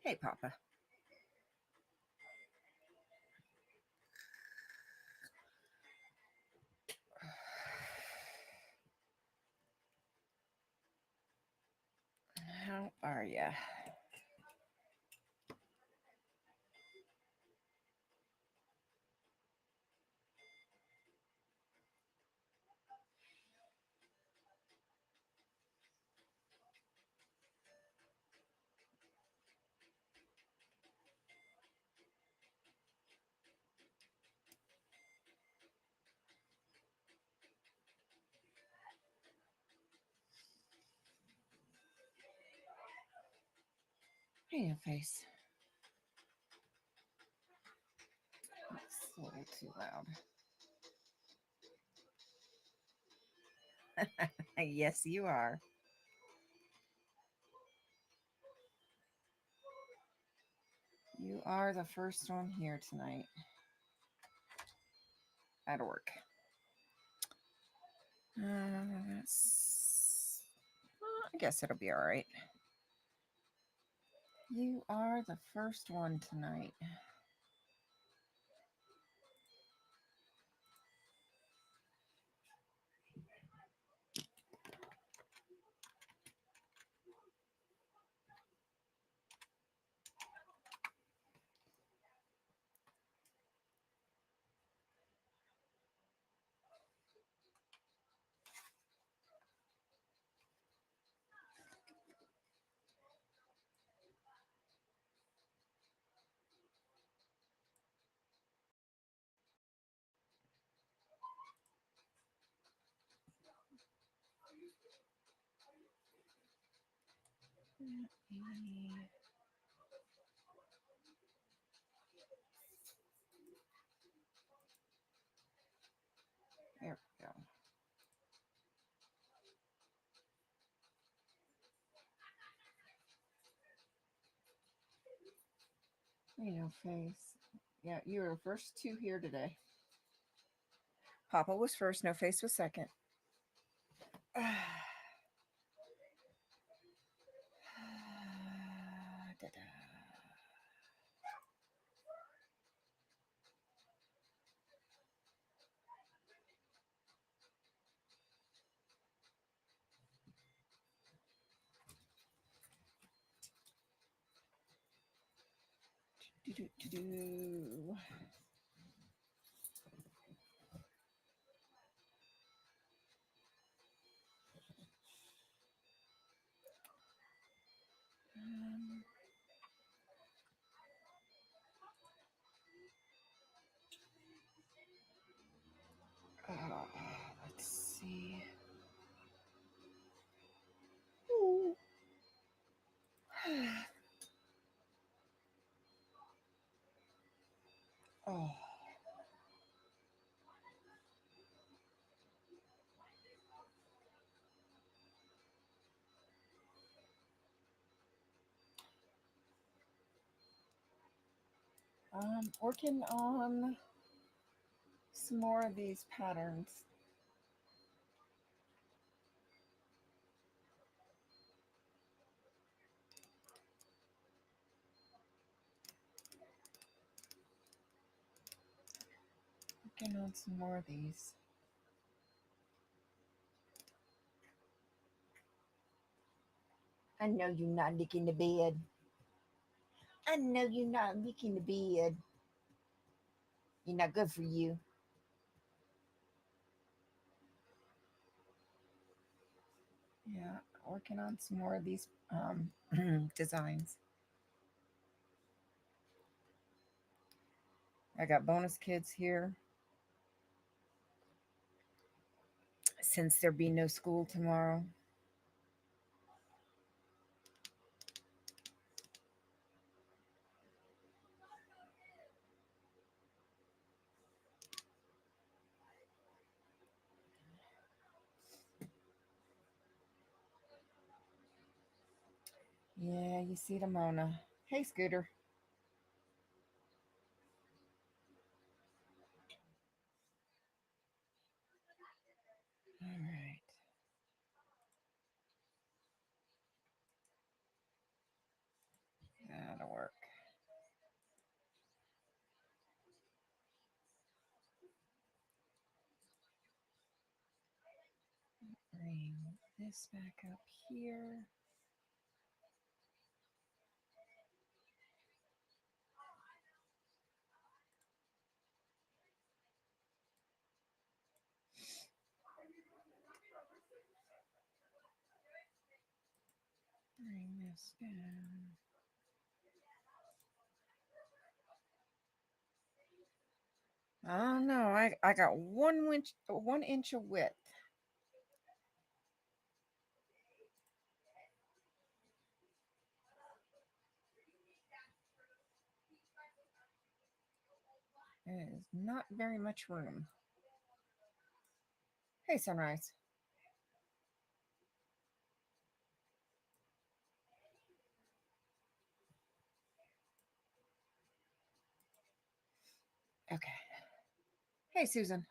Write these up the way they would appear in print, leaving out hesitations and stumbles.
Hey, Papa. How are ya? Hey, no face. It's a little too loud. Yes, you are. You are the first one here tonight at work. I guess it'll be all right. You are the first one tonight. There we go. Hey, no face. Yeah, you were the first two here today. Papa was first, no face was second. Do-do-do-do. Let's see. Ooh. Oh. Working on some more of these patterns. Working on some more of these. I know you're not licking the bed. I know you're not licking the bed. You're not good for you. Yeah, working on some more of these designs. I got bonus kids here. Since there be no school tomorrow. Yeah, you see the Mona. Hey, Scooter. All right. That'll work. Bring this back up here. Bring this down. Oh no, I got 1 inch of width. There is not very much room. Hey, Sunrise. Okay. Hey, Susan.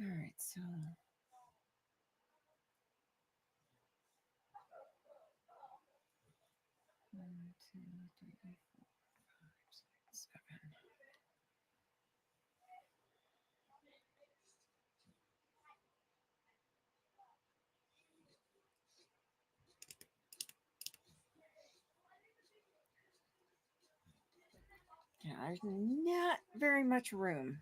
All right, so 1, 2, 3, 4, 5, 6, 7. Yeah, there's not very much room.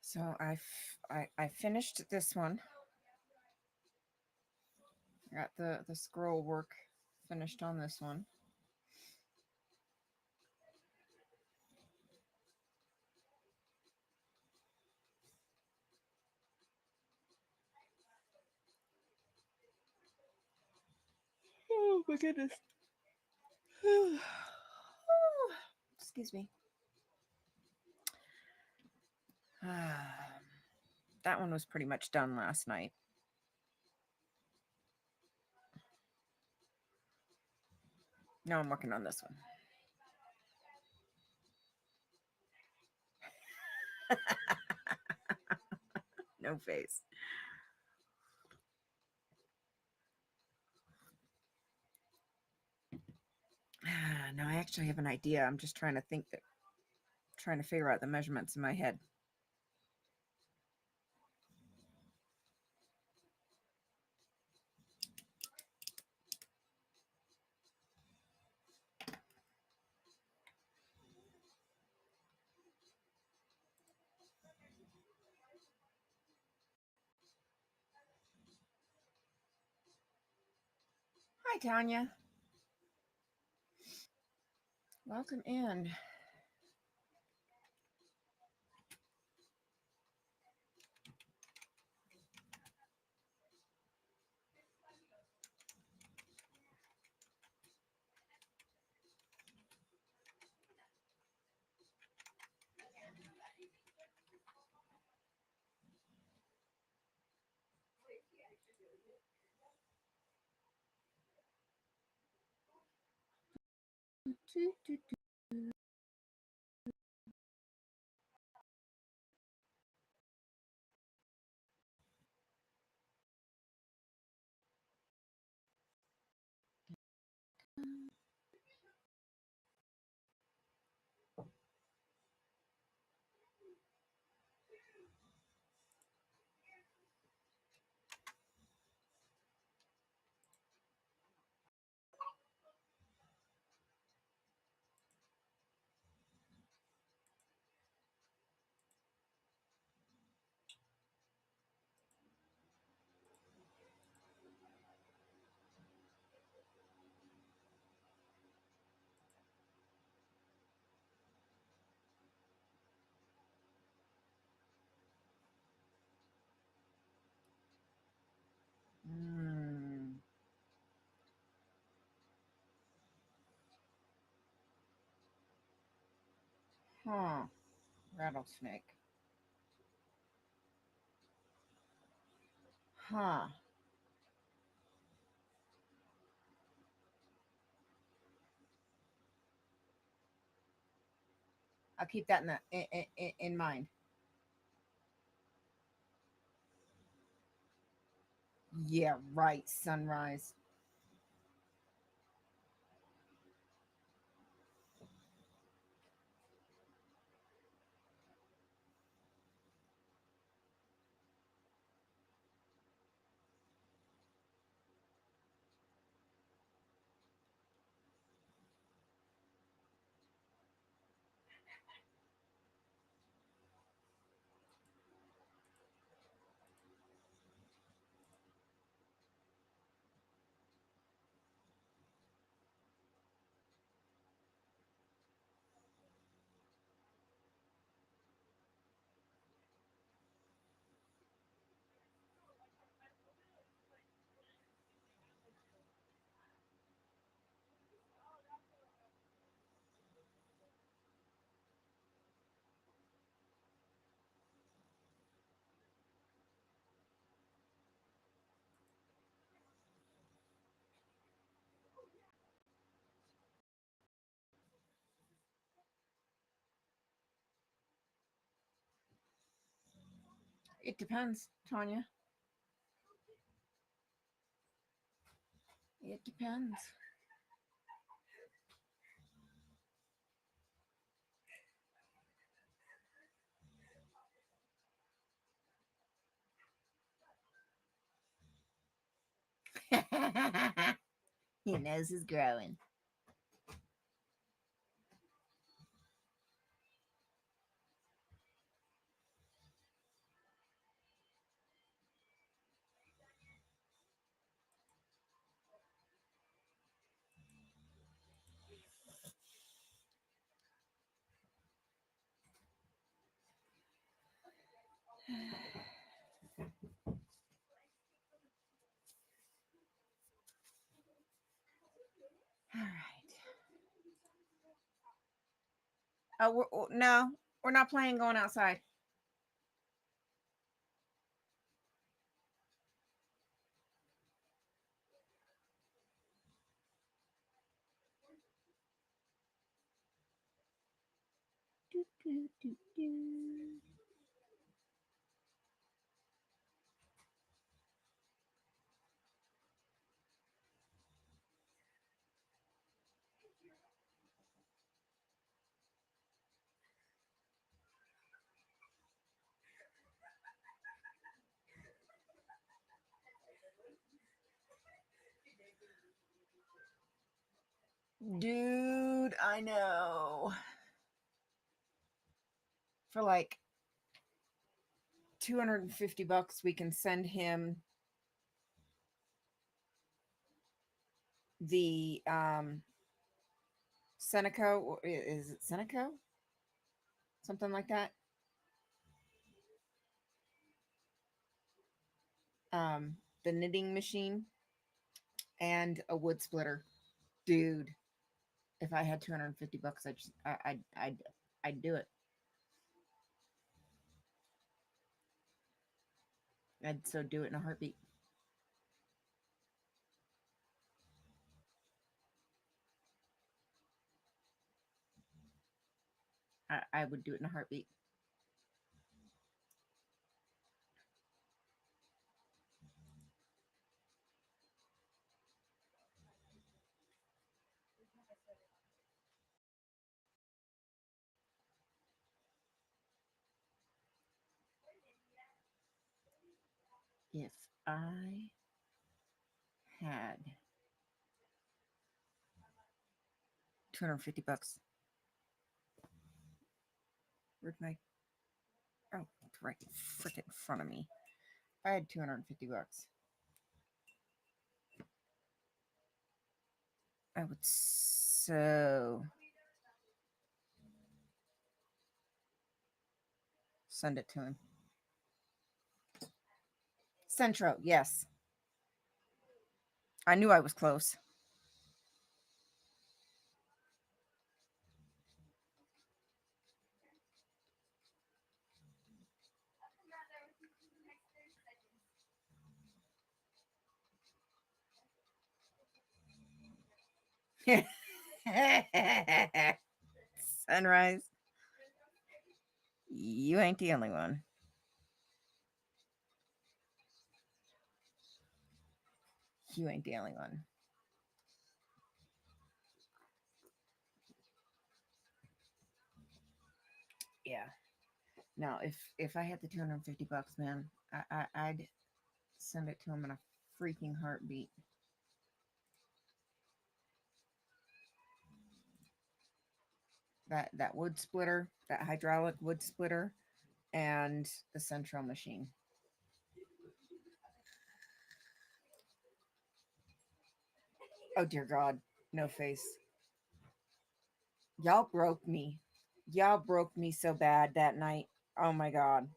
So I finished this one. Got the scroll work finished on this one. Oh my goodness. Excuse me. That one was pretty much done last night. Now I'm working on this one. No face. No, I actually have an idea. I'm just trying to figure out the measurements in my head. Hi, Tanya. Welcome in. Huh. Rattlesnake. Huh. I'll keep that in mind. Yeah, right. Sunrise. It depends, Tanya. It depends. Your nose is growing. All right. No, we're not playing going outside. Do, do, do, do. Dude, I know. For like $250, we can send him the Seneco. Is it Seneco? Something like that. The knitting machine and a wood splitter. Dude, if I had $250, I'd do it. I'd so do it in a heartbeat. I would do it in a heartbeat. If I had $250, where'd my it's right freaking in front of me. If I had $250, I would so send it to him. Centro, yes. I knew I was close. Sunrise, you ain't the only one. You ain't the only one. Yeah. Now, if I had the 250 bucks, man, I'd send it to him in a freaking heartbeat. That wood splitter, that hydraulic wood splitter, and the central machine. Oh dear God, no face. Y'all broke me. Y'all broke me so bad that night. Oh my God.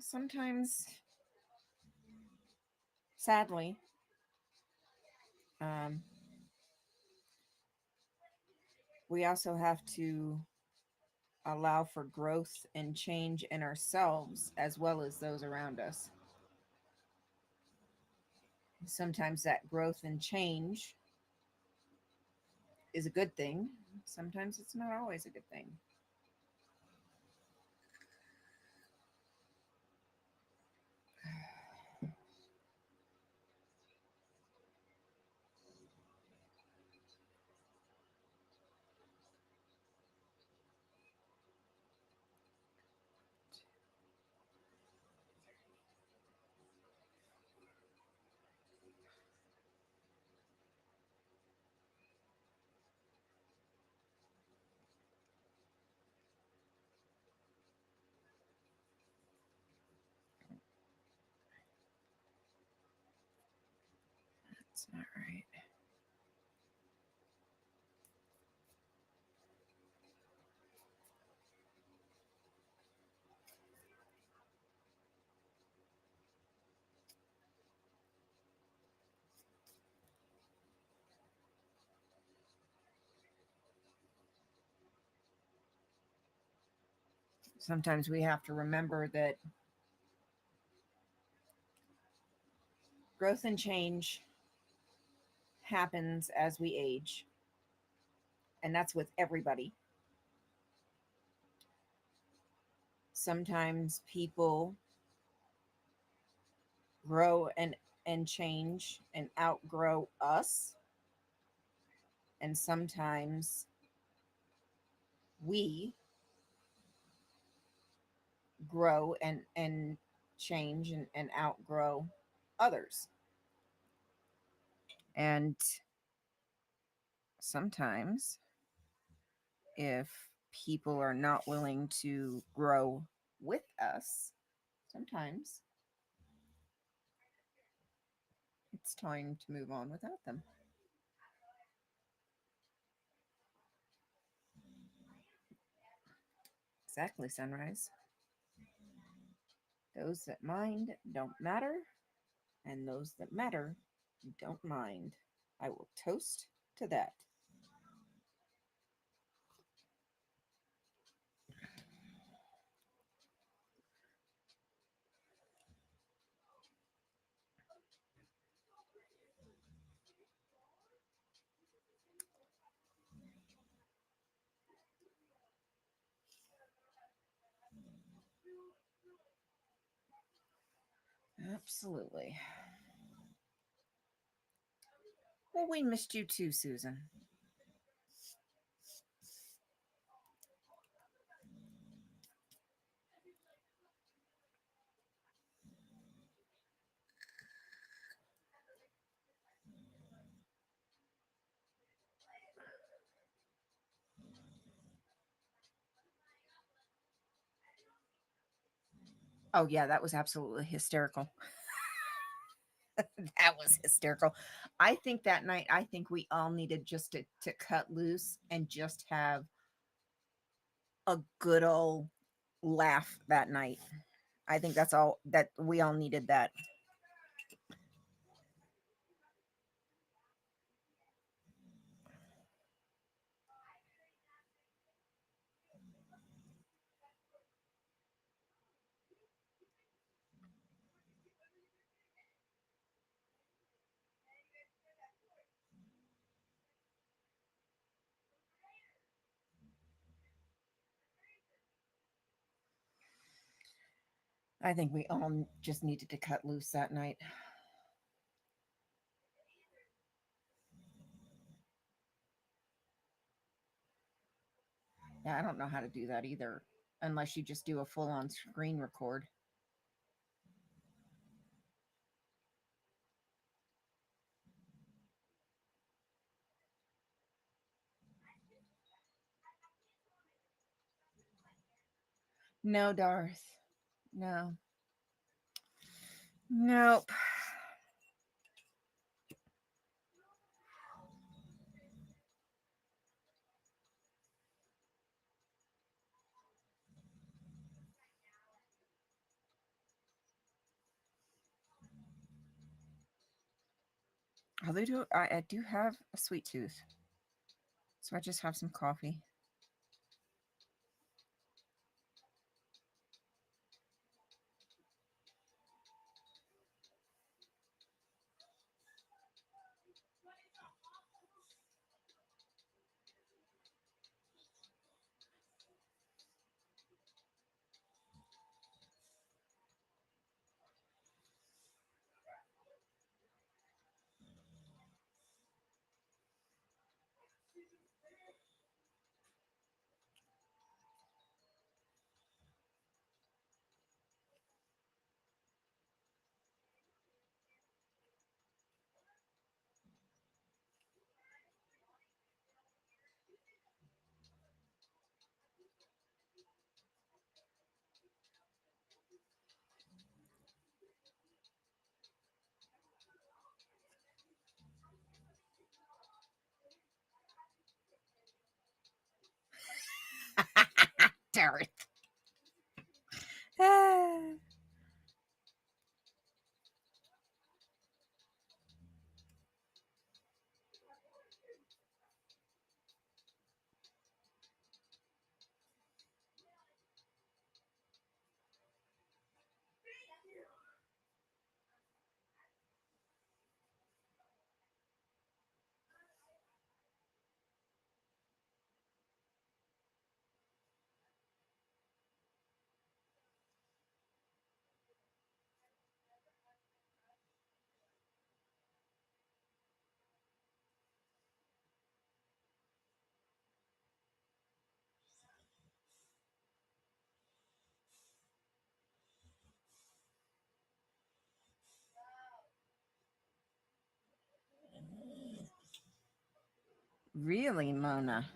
Sometimes, sadly, um, we also have to allow for growth and change in ourselves as well as those around us. Sometimes that growth and change is a good thing. Sometimes it's not always a good thing. That's not right. Sometimes we have to remember that growth and change happens as we age, and that's with everybody. Sometimes people grow and change and outgrow us, and sometimes we grow and change and outgrow others. And sometimes if people are not willing to grow with us, sometimes it's time to move on without them. Exactly, Sunrise. Those that mind don't matter, and those that matter don't mind. I will toast to that. Absolutely. Well, we missed you too, Susan. Oh, yeah, that was absolutely hysterical. That was hysterical. I think that night, I think we all needed just to cut loose and just have a good old laugh that night. I think that's all that we all needed that. I think we all just needed to cut loose that night. Yeah, I don't know how to do that either, unless you just do a full on screen record. No, Darth. No. Nope. Oh, they do. I do have a sweet tooth, so I just have some coffee. Darth. Ah. Really, Mona?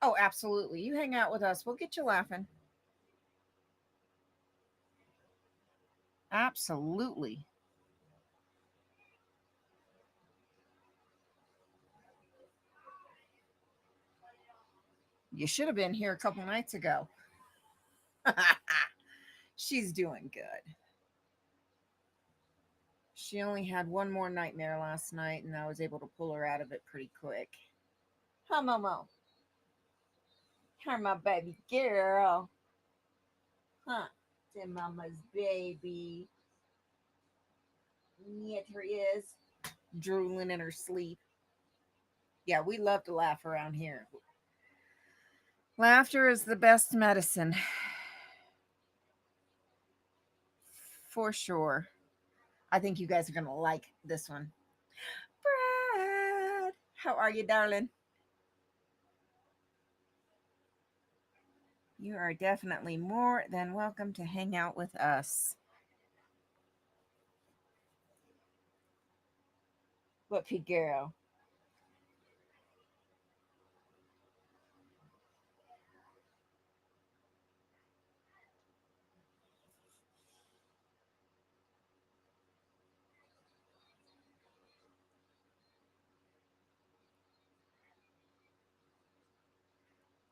Oh, absolutely. You hang out with us. We'll get you laughing. Absolutely. You should have been here a couple nights ago. She's doing good. She only had one more nightmare last night, and I was able to pull her out of it pretty quick. Hi, Momo. Hi, my baby girl. Huh? It's Mama's baby. Yet her is drooling in her sleep. Yeah, we love to laugh around here. Laughter is the best medicine, for sure. I think you guys are going to like this one. Brad, how are you, darling? You are definitely more than welcome to hang out with us. What pig girl?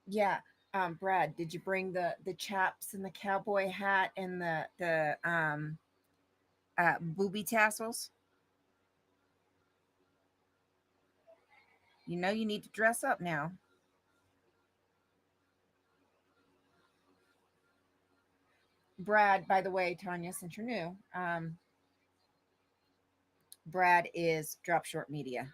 Yeah, Brad, did you bring the chaps and the cowboy hat and the booby tassels? You know you need to dress up now. Brad, by the way, Tanya, since you're new, Brad is Drop Short Media.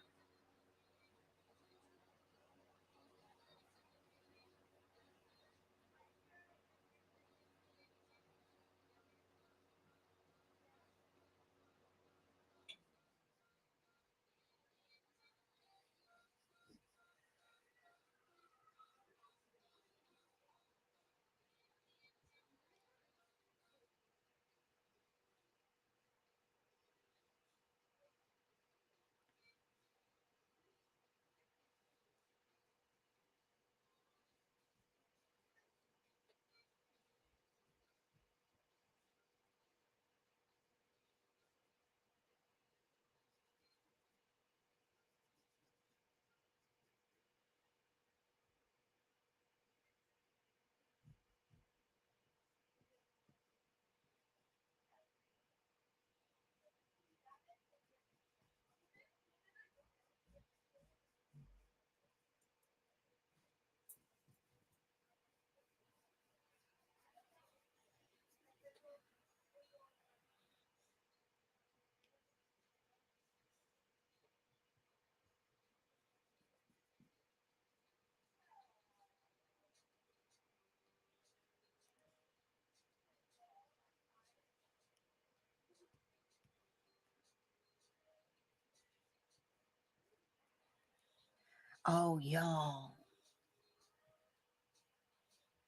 Oh, y'all.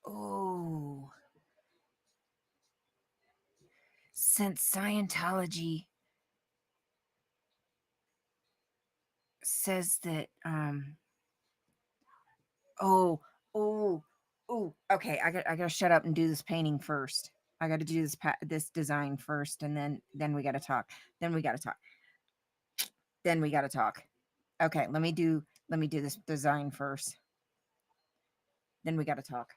Oh, since Scientology says that, oh, oh, oh, okay, I gotta shut up and do this painting first. I gotta do this design first, and then we gotta talk. Then we gotta talk. Then we gotta talk. Okay, let me do this design first. Then we gotta talk.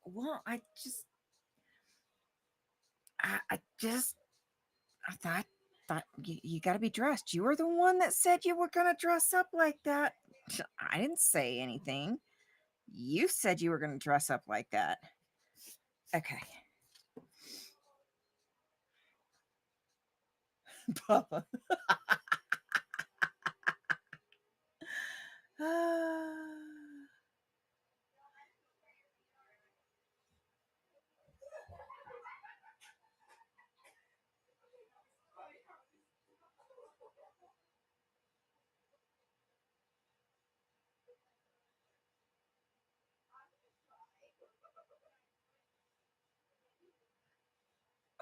Well, I just I thought you got to be dressed. You were the one that said you were gonna dress up like that. I didn't say anything. You said you were gonna dress up like that. Okay, Papa.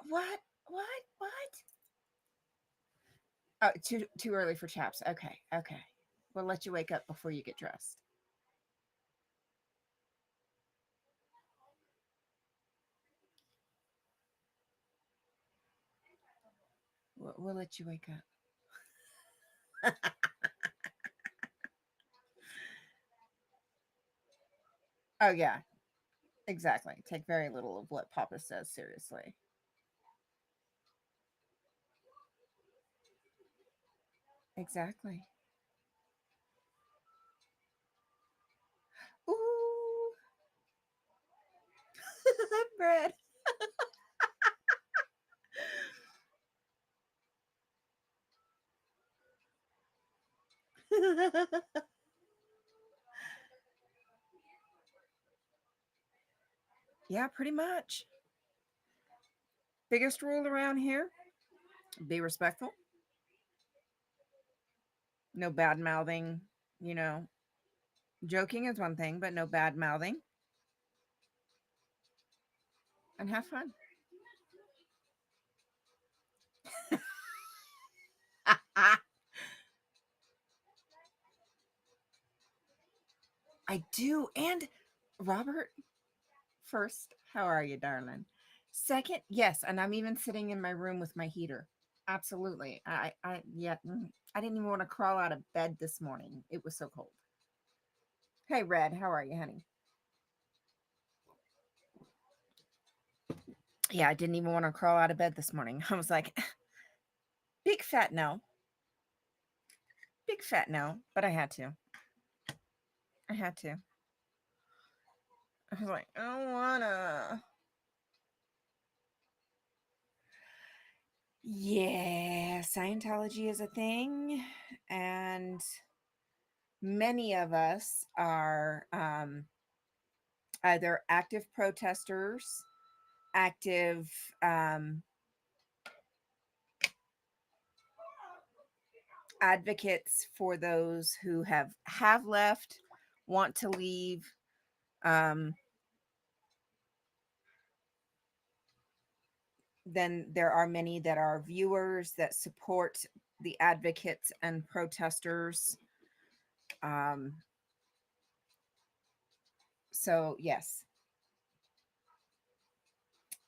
What? What? Oh, too early for chaps. Okay, okay. We'll let you wake up before you get dressed. We'll let you wake up. Oh yeah, exactly. Take very little of what Papa says seriously. Exactly. Ooh, bread. Yeah, pretty much. Biggest rule around here: be respectful. No bad mouthing. You know, joking is one thing, but no bad mouthing, and have fun. I do. And Robert, first, how are you, darling? Second, yes, and I'm even sitting in my room with my heater. Absolutely. Yeah, I didn't even want to crawl out of bed this morning. It was so cold. Hey, Red, how are you, honey? Yeah, I didn't even want to crawl out of bed this morning. I was like, big fat no, big fat no, but I had to. I had to. I was like, I don't wanna. Yeah, Scientology is a thing, and many of us are either active protesters, active advocates for those who have left, want to leave. Um, then there are many that are viewers that support the advocates and protesters. Um, so yes,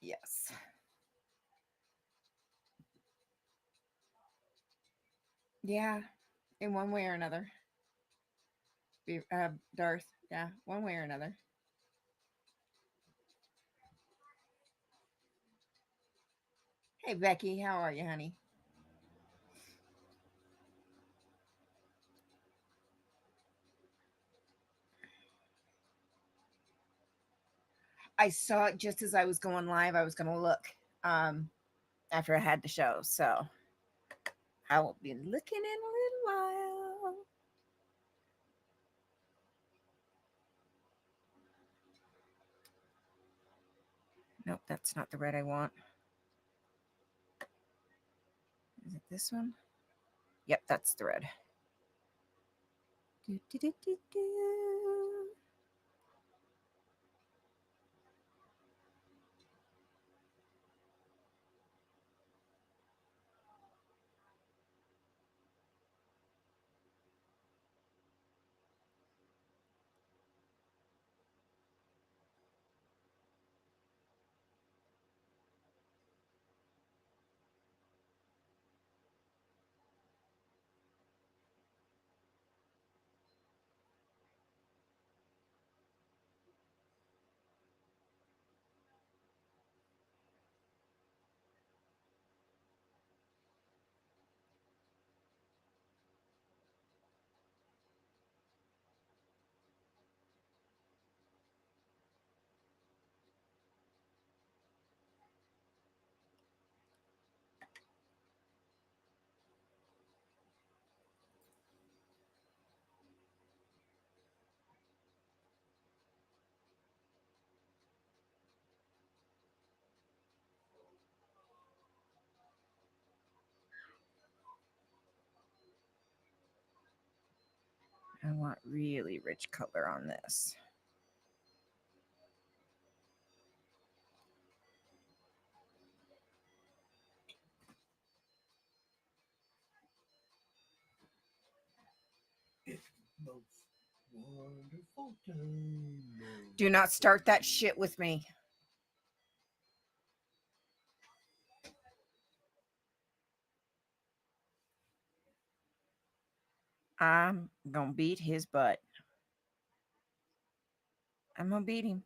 yes, yeah, in one way or another. Darth, yeah, one way or another. Hey, Becky, how are you, honey? I saw it just as I was going live. I was going to look um, after I had the show. So I will be looking in a little while. Nope, that's not the red I want. Is it this one? Yep, that's the red. Do, do, do, do, do. I want really rich color on this. Most wonderful time. Do not start that shit with me. I'm gonna beat his butt. I'm gonna beat him.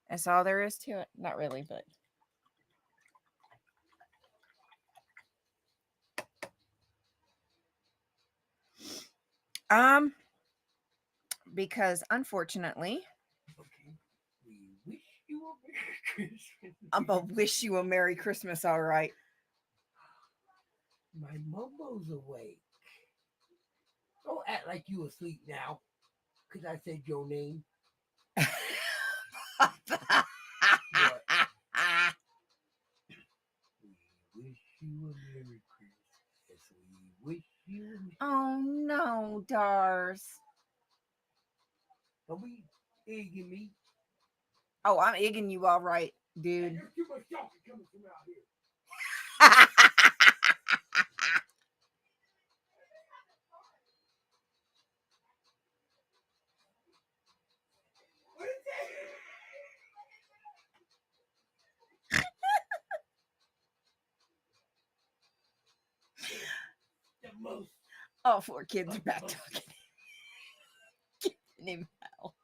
That's all there is to it. Not really, but um, because unfortunately, Okay. We wish you a Merry I'm gonna Christmas. wish you a Merry Christmas. All right. My Momo's awake. Don't act like you asleep now. Cause I said your name. What? We wish you a Merry Christmas. Yes, we wish you a Oh no, Dars. Don't be egging me. Oh, I'm egging you all right, Hey, dude. there's too much talking coming from out here. What is that? The most All four kids are back adult talking. named Hal.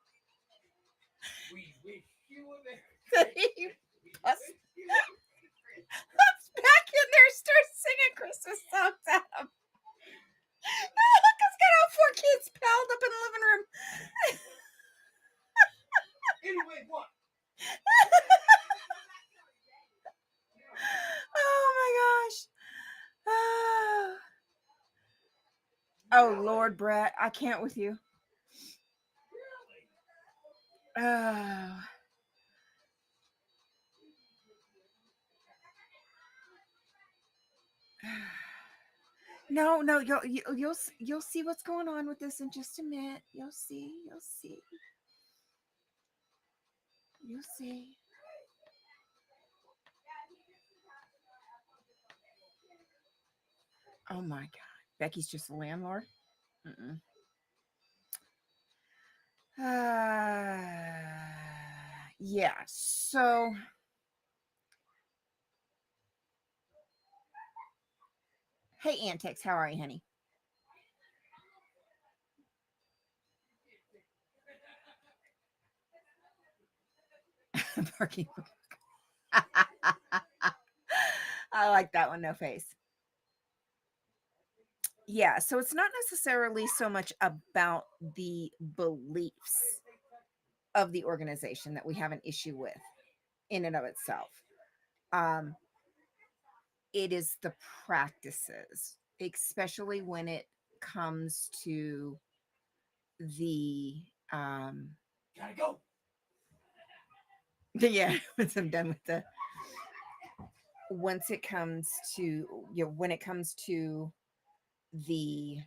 We wish you a Merry He Christmas. We bust wish you a Merry Christmas. back in there, starts singing Christmas songs at him. He's got all four kids piled up in the living room. Anyway, what? Oh my gosh. Oh Lord, Brett, I can't with you. Really? Oh. No, no, you'll see what's going on with this in just a minute. You'll see, you'll see. Oh my God, Becky's just a landlord. Mm-mm. Yeah. So, hey, Antics, how are you, honey? Barking. I like that one. No face. Yeah. So it's not necessarily so much about the beliefs of the organization that we have an issue with in and of itself. Um, it is the practices, especially when it comes to the Gotta go. yeah, once I'm done with the once it comes to when it comes to the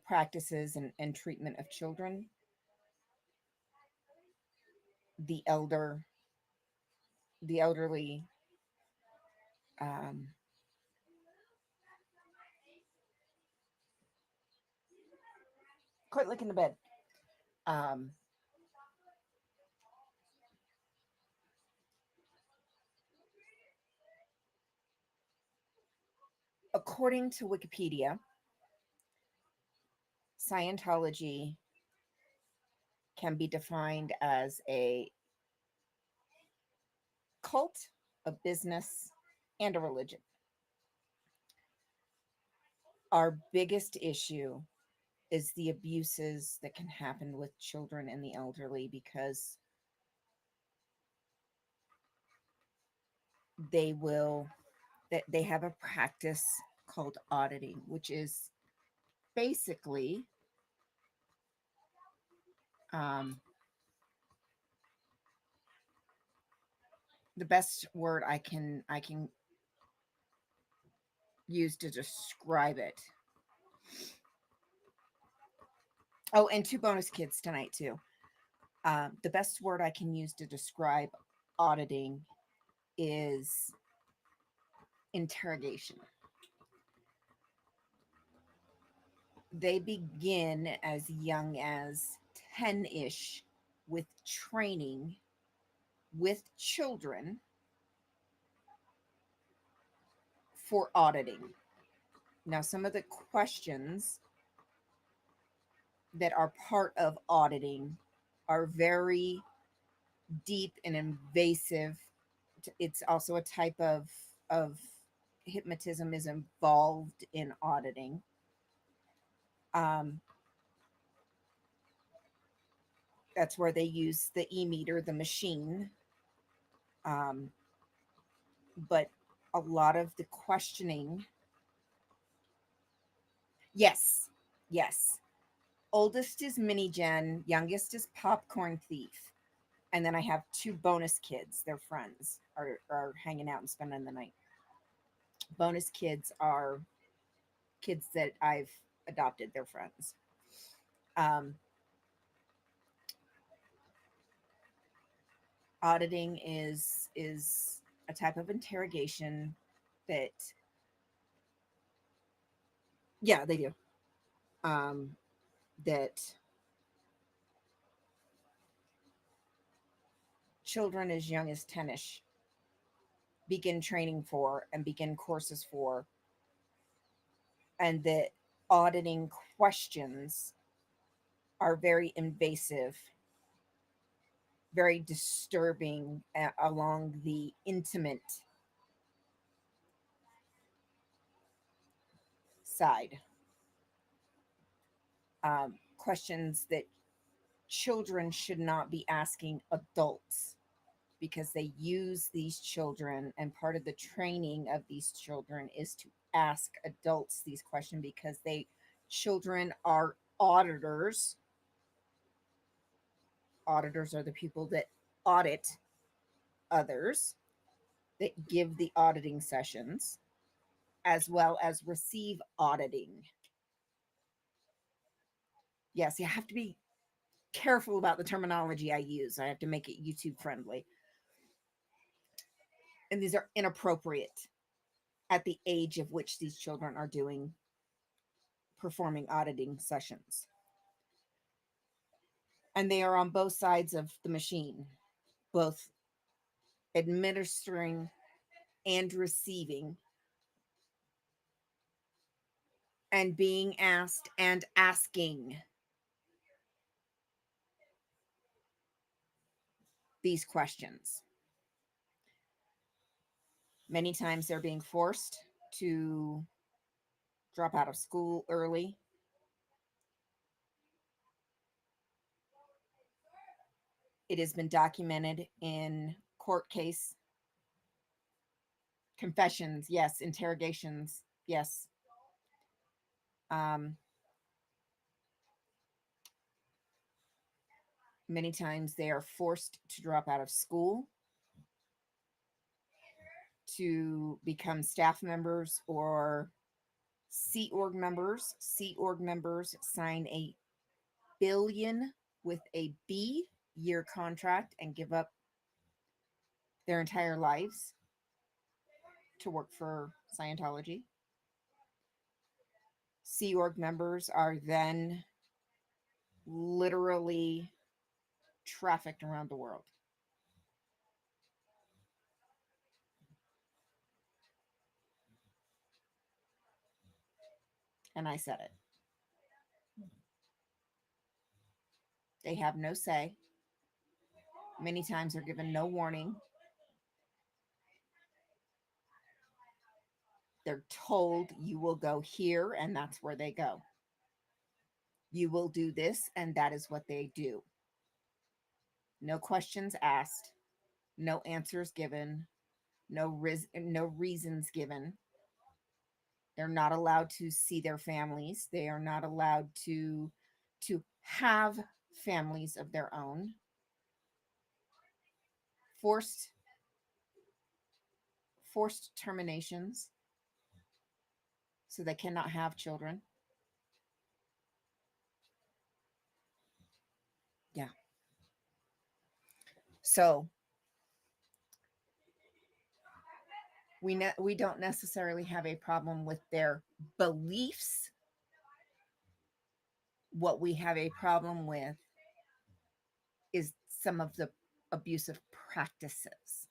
practices and treatment of children, the elderly, um, quite looking to bed. Um, According to Wikipedia, Scientology can be defined as a cult, a business, and a religion. Our biggest issue is the abuses that can happen with children and the elderly because they will that they have a practice called auditing, which is basically um, the best word I can use to describe it. Oh, and two bonus kids tonight too. The best word I can use to describe auditing is interrogation. They begin as young as 10-ish with training with children for auditing. Now, some of the questions that are part of auditing are very deep and invasive. It's also a type of hypnotism is involved in auditing. Um, that's where they use the e-meter, the machine. Um, but a lot of the questioning, yes, yes. Oldest is Mini Gen, youngest is Popcorn Thief. And then I have two bonus kids. They're friends, are hanging out and spending the night. Bonus kids are kids that I've adopted. They're friends. Um, Auditing is a type of interrogation that yeah they do. Um, that children as young as 10ish begin training for and begin courses for and that auditing questions are very invasive, very disturbing along the intimate side. Questions that children should not be asking adults, because they use these children, and part of the training of these children is to ask adults these questions, because they children are auditors. Auditors are the people that audit others, that give the auditing sessions, as well as receive auditing. Yes, you have to be careful about the terminology I use. I have to make it YouTube friendly. And these are inappropriate at the age of which these children are doing performing auditing sessions. And they are on both sides of the machine, both administering and receiving, and being asked and asking these questions. Many times they're being forced to drop out of school early. It has been documented in court case confessions, yes, interrogations, yes. Um, Many times they are forced to drop out of school to become staff members or Sea Org members. Sea Org members sign a billion with a B year contract and give up their entire lives to work for Scientology. Sea Org members are then literally trafficked around the world. And I said it. They have no say. Many times they're given no warning. They're told you will go here, and that's where they go. You will do this, and that is what they do. No questions asked, no answers given, no reasons given. They're not allowed to see their families. They are not allowed to have families of their own. Forced forced terminations, so they cannot have children. Yeah. So we don't necessarily have a problem with their beliefs. What we have a problem with is some of the abusive practices.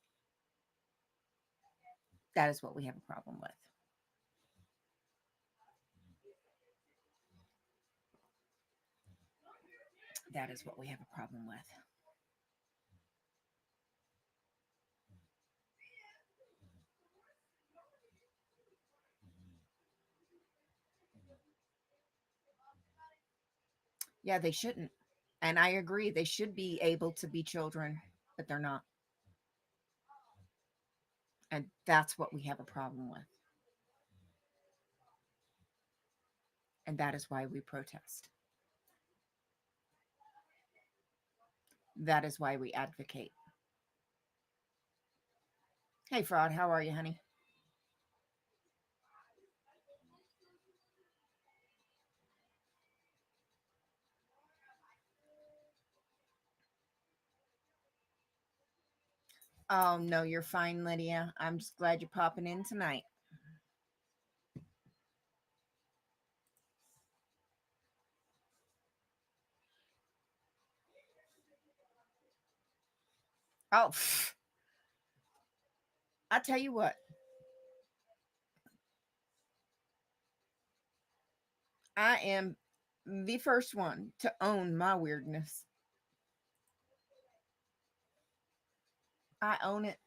That is what we have a problem with. That is what we have a problem with. Yeah, they shouldn't. And I agree, they should be able to be children, but they're not. And that's what we have a problem with. And that is why we protest. That is why we advocate. Hey, Fraud, how are you, honey? Oh, no, you're fine, Lydia. I'm just glad you're popping in tonight. Oh, I tell you what, I am the first one to own my weirdness. I own it.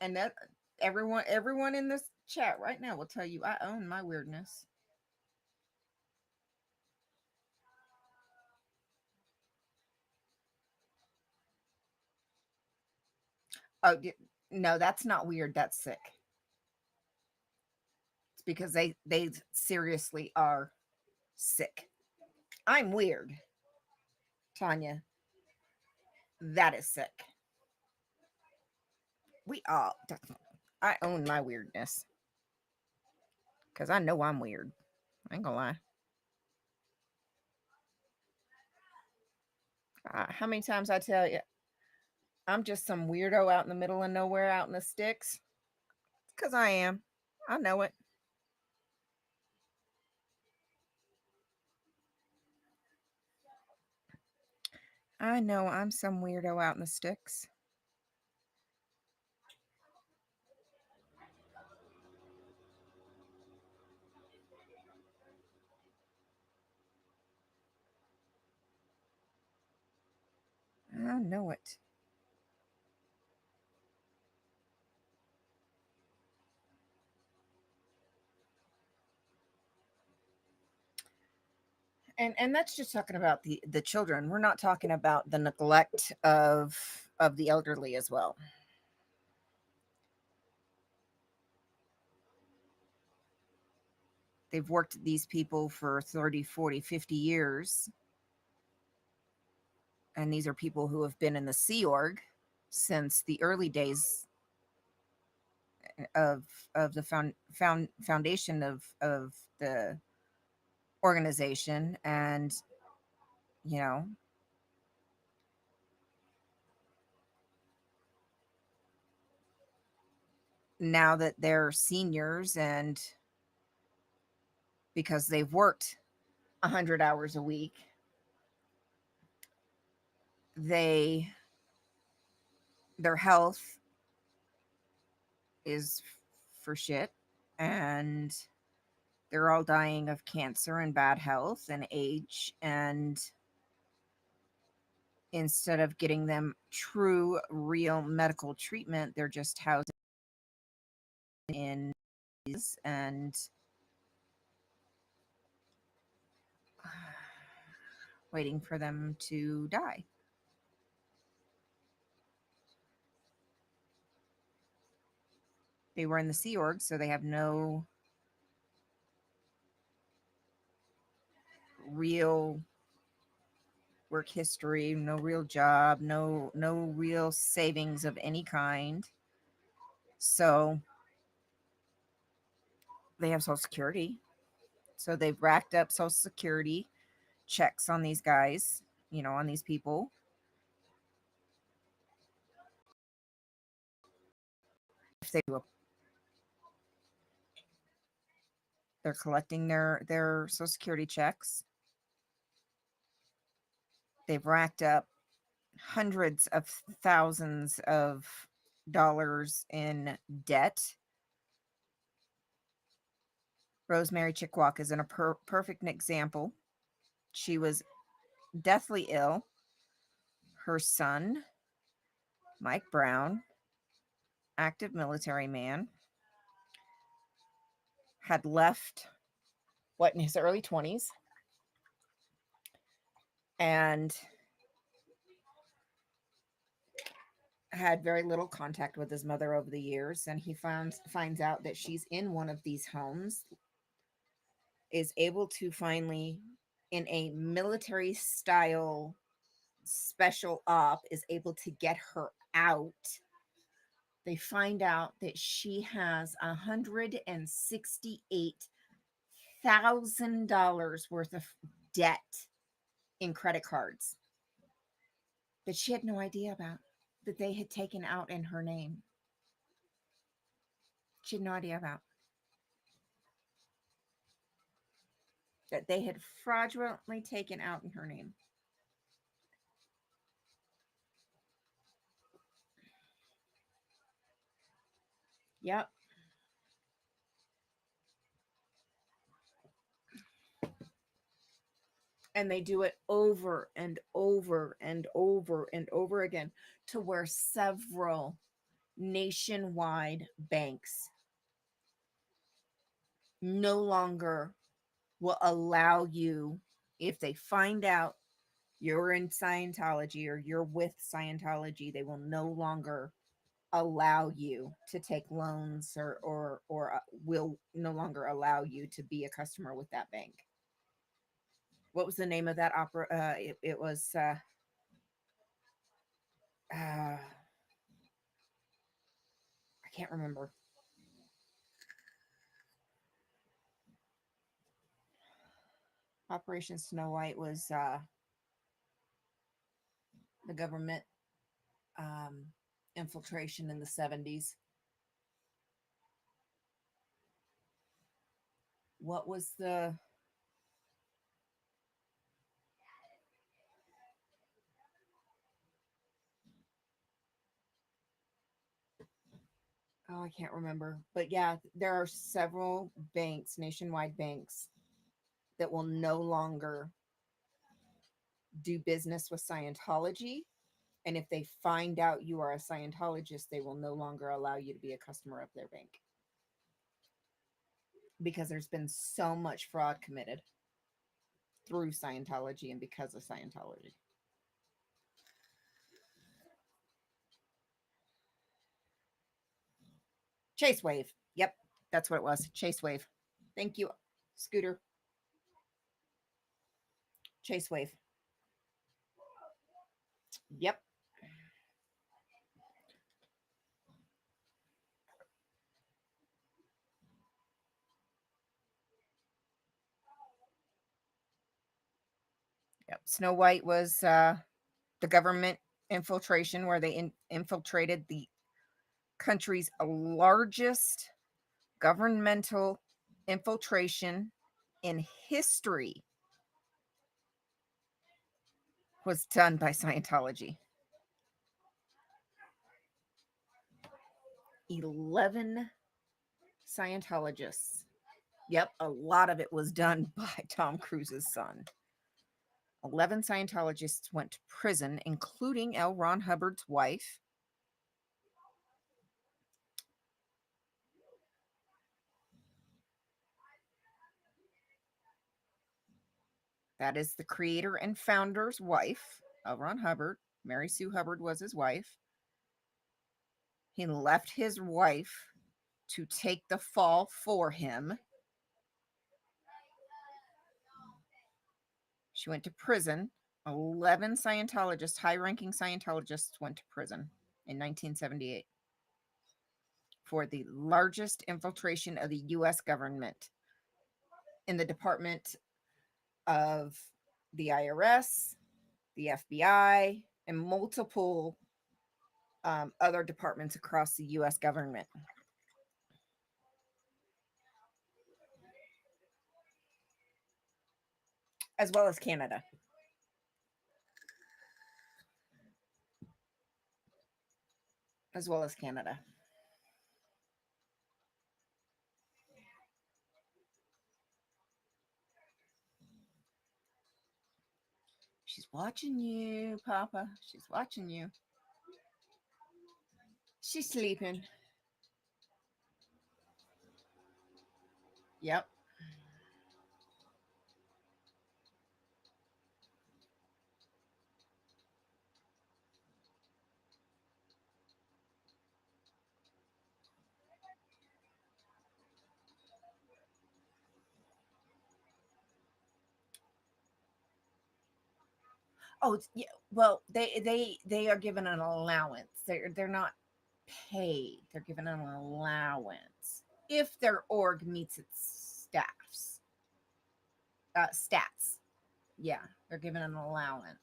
And that everyone in this chat right now will tell you I own my weirdness. Oh, no, that's not weird. That's sick. It's because they seriously are sick. I'm weird, Tanya. That is sick. We all. I own my weirdness because I know I'm weird. I ain't gonna lie. How many times I tell you I'm just some weirdo out in the middle of nowhere, out in the sticks? Because I am. I know it. I know I'm some weirdo out in the sticks. I know it. And that's just talking about the children. We're not talking about the neglect of the elderly as well. They've worked these people for 30, 40, 50 years, and these are people who have been in the Sea Org since the early days of the foundation of the organization. And you know, now that they're seniors, and because they've worked 100 hours a week, they their health is for shit, and they're all dying of cancer and bad health and age. And instead of getting them true real medical treatment, they're just housed in and waiting for them to die. They were in the Sea Org, so they have no real work history, no real job, no real savings of any kind. So they have Social Security. So they've racked up Social Security checks on these guys, on these people. If they're collecting their Social Security checks. They've racked up hundreds of thousands of dollars in debt. Rosemary Chickwalk is in a perfect example. She was deathly ill. Her son, Mike Brown, active military man, had left in his early 20s, and had very little contact with his mother over the years. And he finds out that she's in one of these homes, is able to finally, in a military style special op, is able to get her out. They find out that she has $168,000 worth of debt in credit cards that she had no idea about, that they had taken out in her name. She had no idea about that they had fraudulently taken out in her name. Yep. And they do it over and over and over and over again to where several nationwide banks no longer will allow you, if they find out you're in Scientology or you're with Scientology, they will no longer allow you to take loans or will no longer allow you to be a customer with that bank. What was the name of that opera? It was I can't remember. Operation Snow White was the government um, infiltration in the 70s. What was the oh, I can't remember. But yeah, there are several banks, nationwide banks, that will no longer do business with Scientology. And if they find out you are a Scientologist, they will no longer allow you to be a customer of their bank because there's been so much fraud committed through Scientology and because of Scientology. Chase Wave. Yep, that's what it was. Chase Wave. Thank you, Scooter. Chase Wave. Yep. Yep. Snow White was the government infiltration where they infiltrated the country's largest governmental infiltration in history was done by Scientology. 11 Scientologists. Yep, a lot of it was done by Tom Cruise's son. 11 Scientologists went to prison, including L. Ron Hubbard's wife. That is the creator and founder's wife, L. Ron Hubbard. Mary Sue Hubbard was his wife. He left his wife to take the fall for him. She went to prison. 11 Scientologists, high ranking Scientologists, went to prison in 1978 for the largest infiltration of the US government in the Department of the IRS, the FBI, and multiple other departments across the US government. As well as Canada. As well as Canada. She's watching you, Papa. She's watching you. She's sleeping. Yep. Oh, yeah. Well, they are given an allowance. They're not paid. They're given an allowance if their org meets its stats. Yeah, they're given an allowance.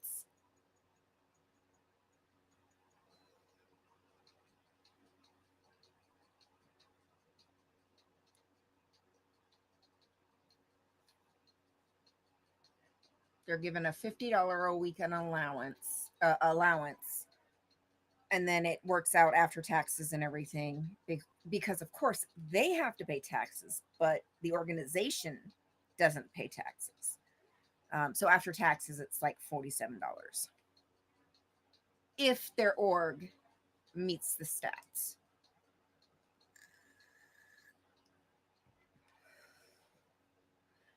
They're given a $50 a week an allowance, and then it works out after taxes and everything because of course they have to pay taxes, but the organization doesn't pay taxes. So after taxes, it's like $47 if their org meets the stats.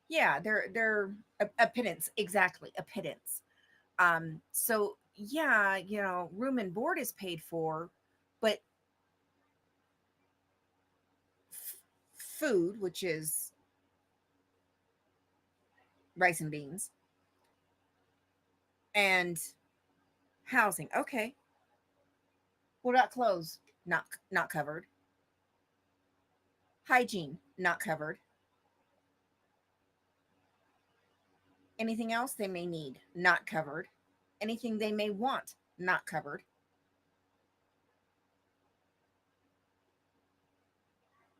Yeah, they're a pittance, exactly, a pittance. So yeah, room and board is paid for, but f- food, which is rice and beans, and housing. Okay. What about clothes? Not covered. Hygiene, not covered. Anything else they may need, not covered. Anything they may want, not covered.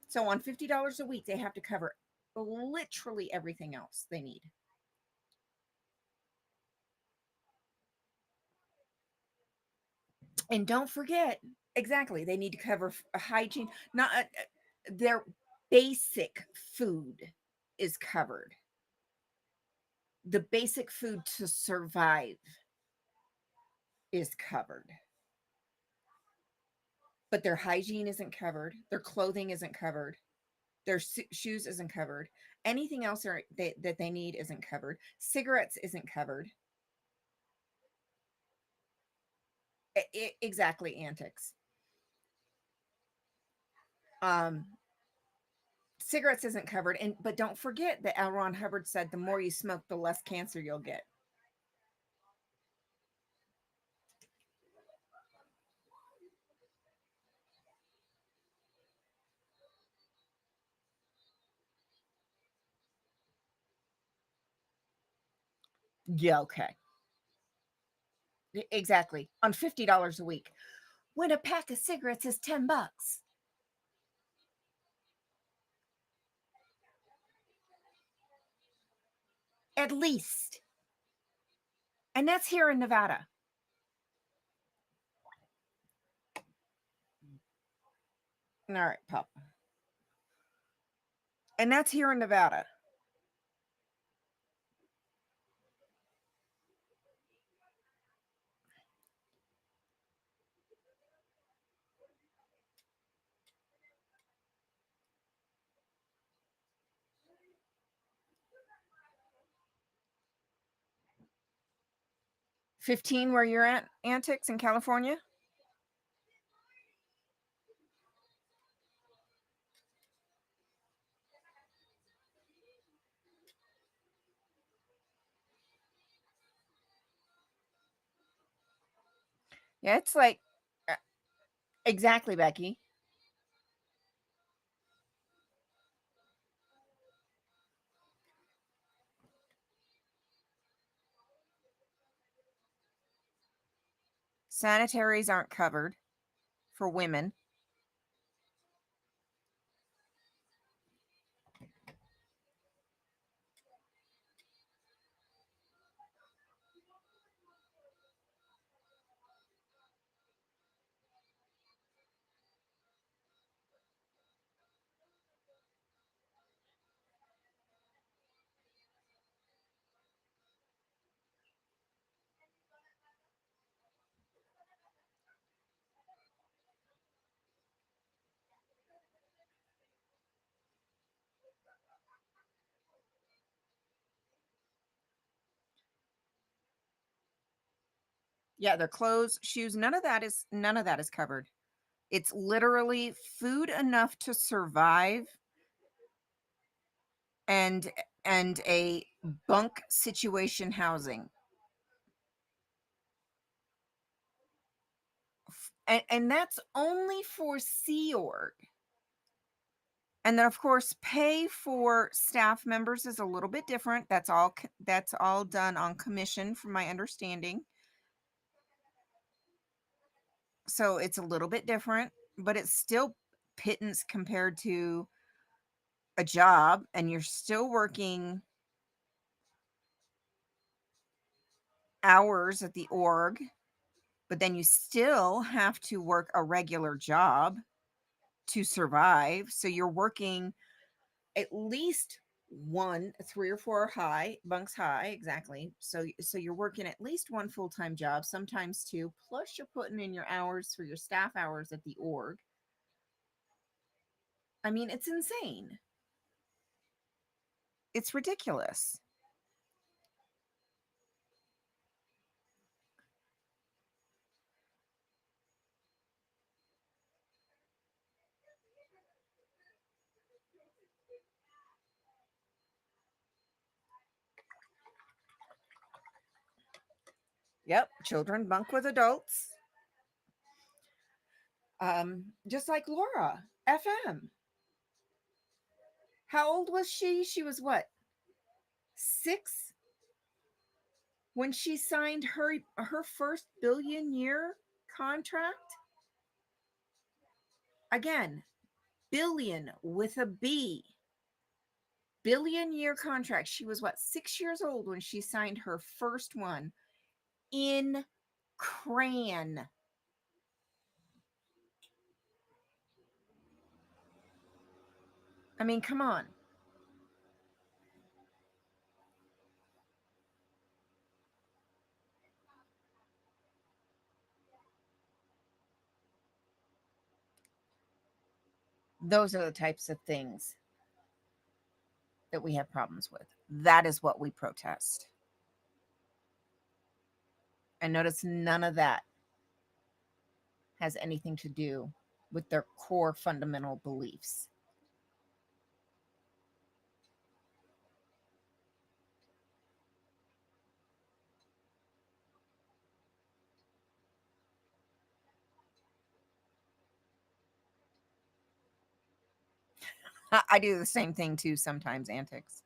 So on $50 a week, they have to cover literally everything else they need. And don't forget, exactly, they need to cover hygiene, not their basic food is covered. The basic food to survive is covered, but their hygiene isn't covered, their clothing isn't covered, their shoes isn't covered. Anything else that they need isn't covered. Cigarettes isn't covered. Exactly, antics. Um, Cigarettes isn't covered, and but don't forget that L. Ron Hubbard said the more you smoke, the less cancer you'll get. Yeah, okay. Exactly. On $50 a week. When a pack of cigarettes is $10. At least. And that's here in Nevada. All right, Pop. And that's here in Nevada. 15 where you're at, antics in California? Yeah, it's like uh, exactly, Becky. Sanitaries aren't covered for women. Yeah, their clothes, shoes, none of that is covered. It's literally food enough to survive and a bunk situation housing. And that's only for Sea Org. And then of course pay for staff members is a little bit different. That's all done on commission from my understanding. So it's a little bit different, but it's still pittance compared to a job, and you're still working hours at the org, but then you still have to work a regular job to survive. So you're working at least one, three or four high bunks high, exactly. So you're working at least one full-time job, sometimes two, plus you're putting in your hours for your staff hours at the org. I mean, it's insane. It's ridiculous. Yep, children bunk with adults. Just like Laura, FM. How old was she? She was what, 6 when she signed her first billion-year contract? Again, billion with a B. Billion-year contract. She was what, 6 years old when she signed her first one in crayon. I mean, come on. Those are the types of things that we have problems with. That is what we protest. And notice none of that has anything to do with their core fundamental beliefs. I do the same thing too sometimes, antics.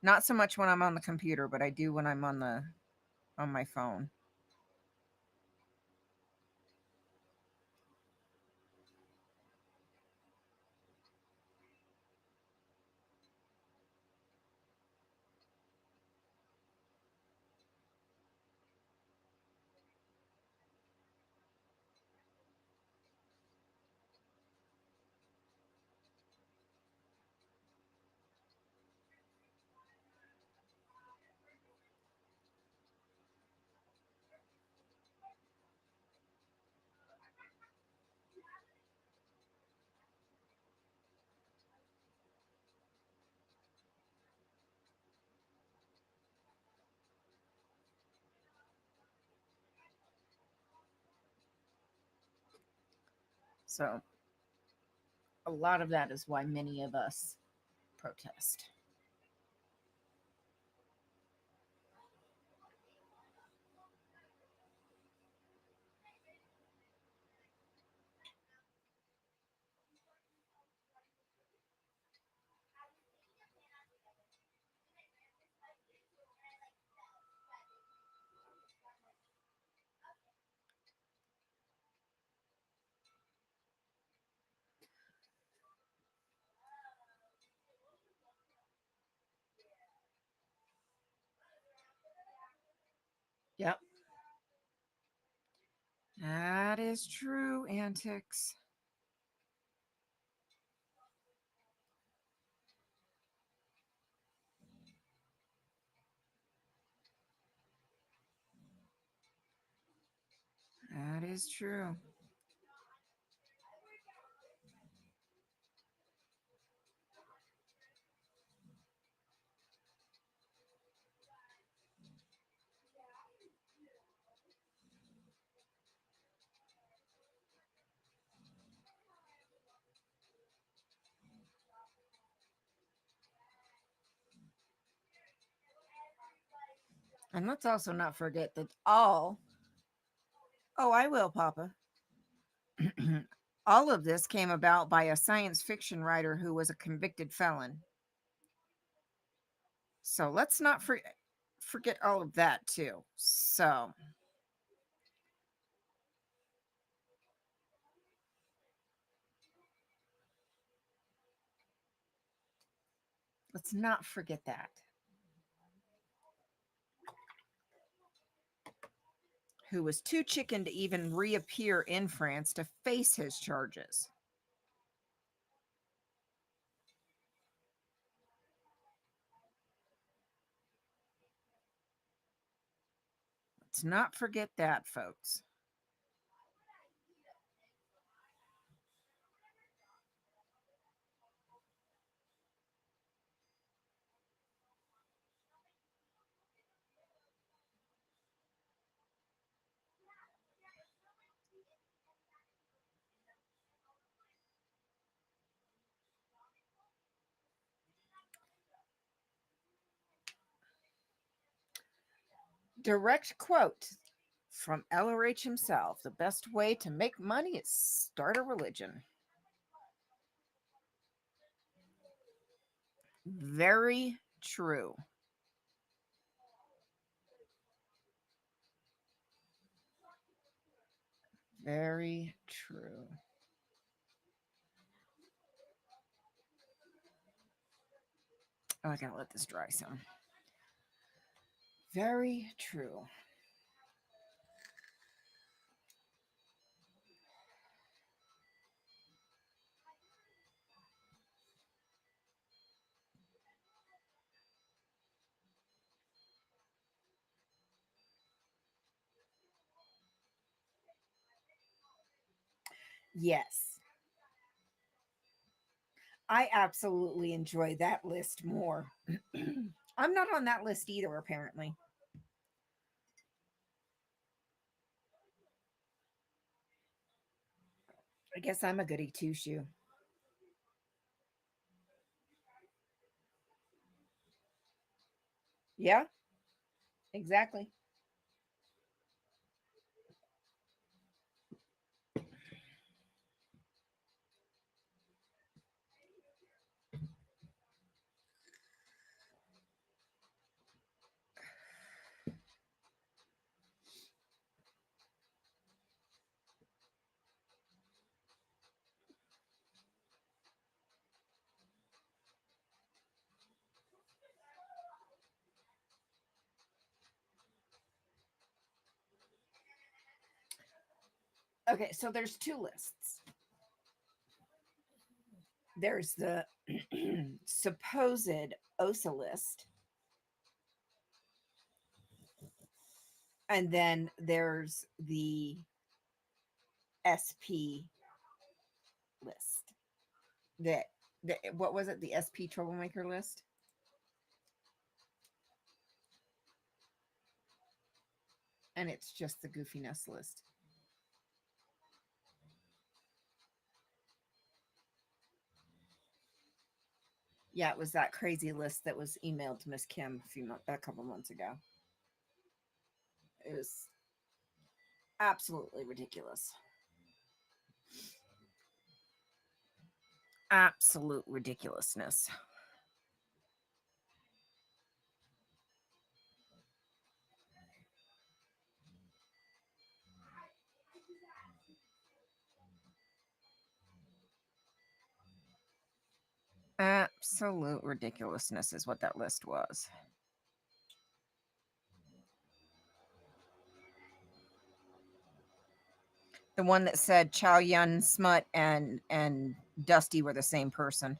Not so much when I'm on the computer, but I do when I'm on my phone. So a lot of that is why many of us protest. Yep. That is true, antics. That is true. And let's also not forget that oh, I will, Papa. All of this came about by a science fiction writer who was a convicted felon. So let's not forget all of that too. So let's not forget that. who was too chicken to even reappear in France to face his charges. Let's not forget that, folks. Direct quote from LRH himself: the best way to make money is start a religion. Very true. Very true. Oh, I gotta let this dry some. Very true. Yes, I absolutely enjoy that list more. I'm not on that list either, apparently. I guess I'm a goody two shoe. Yeah, exactly. Okay, so there's two lists. There's the supposed OSA list, and then there's the SP list. That what was it? The SP troublemaker list, and it's just the goofiness list. Yeah, it was that crazy list that was emailed to Miss Kim a couple months ago. It was absolutely ridiculous. Absolute ridiculousness. Absolute ridiculousness is what that list was. The one that said Chow Yun Smut and Dusty were the same person.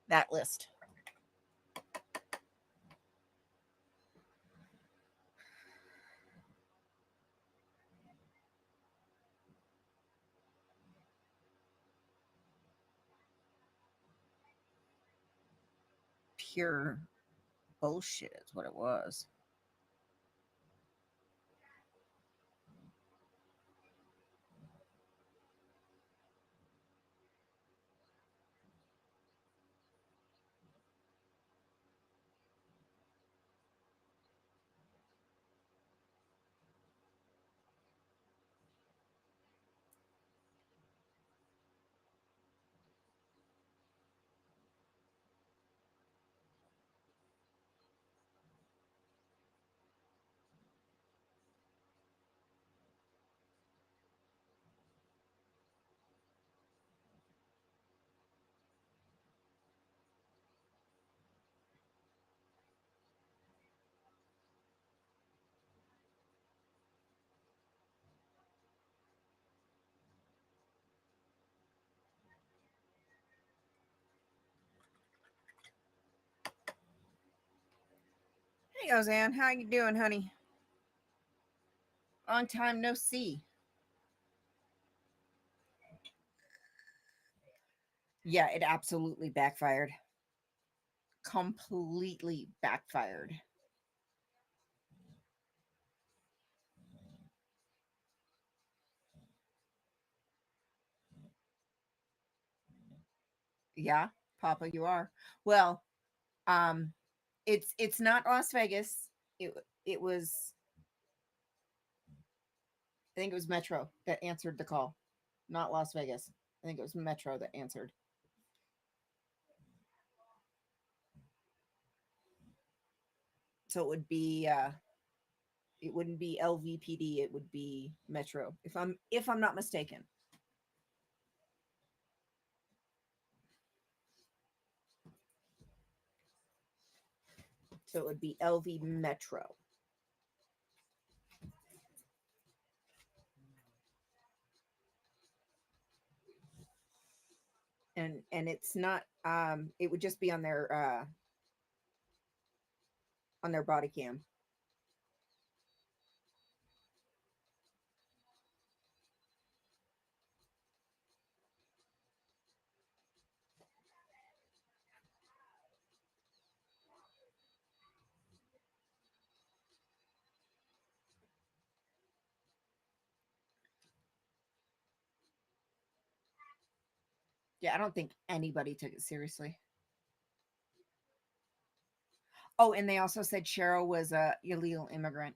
That list. Pure bullshit is what it was. Hey, Ozan, how you doing, honey? Long time no see. Yeah, it absolutely backfired. Completely backfired. Yeah, Papa, you are. Well, um, it's not Las Vegas. It was, I think it was Metro that answered the call, not Las Vegas. I think it was Metro that answered. So it wouldn't be LVPD. It would be Metro. If I'm not mistaken. So it would be LV Metro. And it's not it would just be on their body cam. Yeah, I don't think anybody took it seriously. Oh, and they also said Cheryl was a illegal immigrant.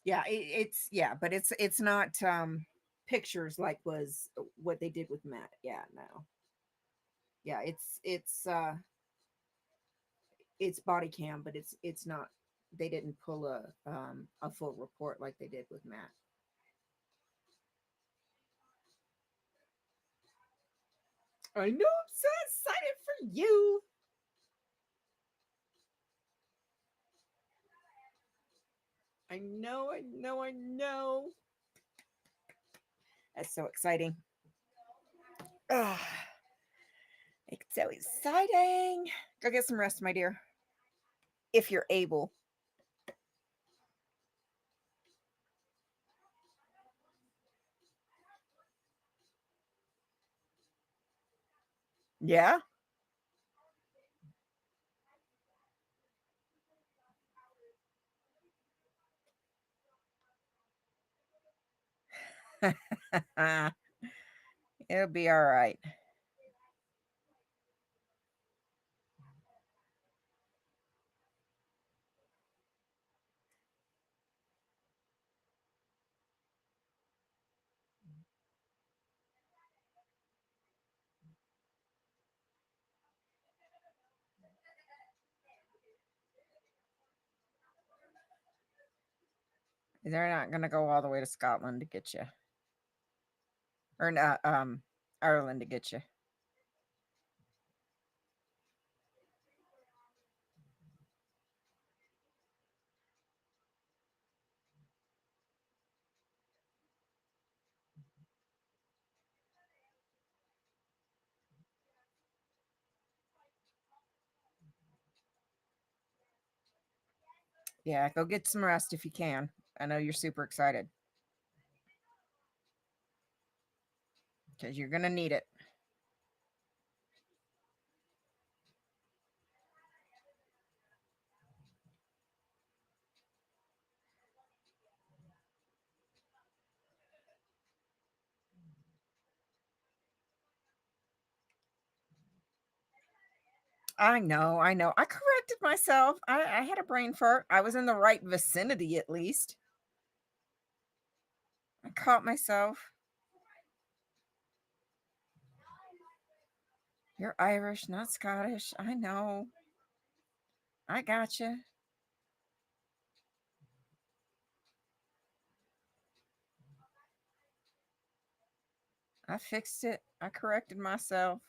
Yeah, it's yeah, but it's not pictures like was what they did with Matt. Yeah, no. Yeah, it's body cam, but it's not, they didn't pull a full report like they did with Matt. I know, I'm so excited for you. I know. That's so exciting. Ugh, it's so exciting. Go get some rest, my dear, if you're able. Yeah. It'll be all right. They're not gonna go all the way to Scotland to get you, or not, Ireland to get you. Yeah, go get some rest if you can. I know you're super excited because you're gonna need it. I know, I know. I corrected myself. I had a brain fart. I was in the right vicinity at least. I caught myself. You're Irish, not Scottish. I know. I gotcha. I fixed it. I corrected myself.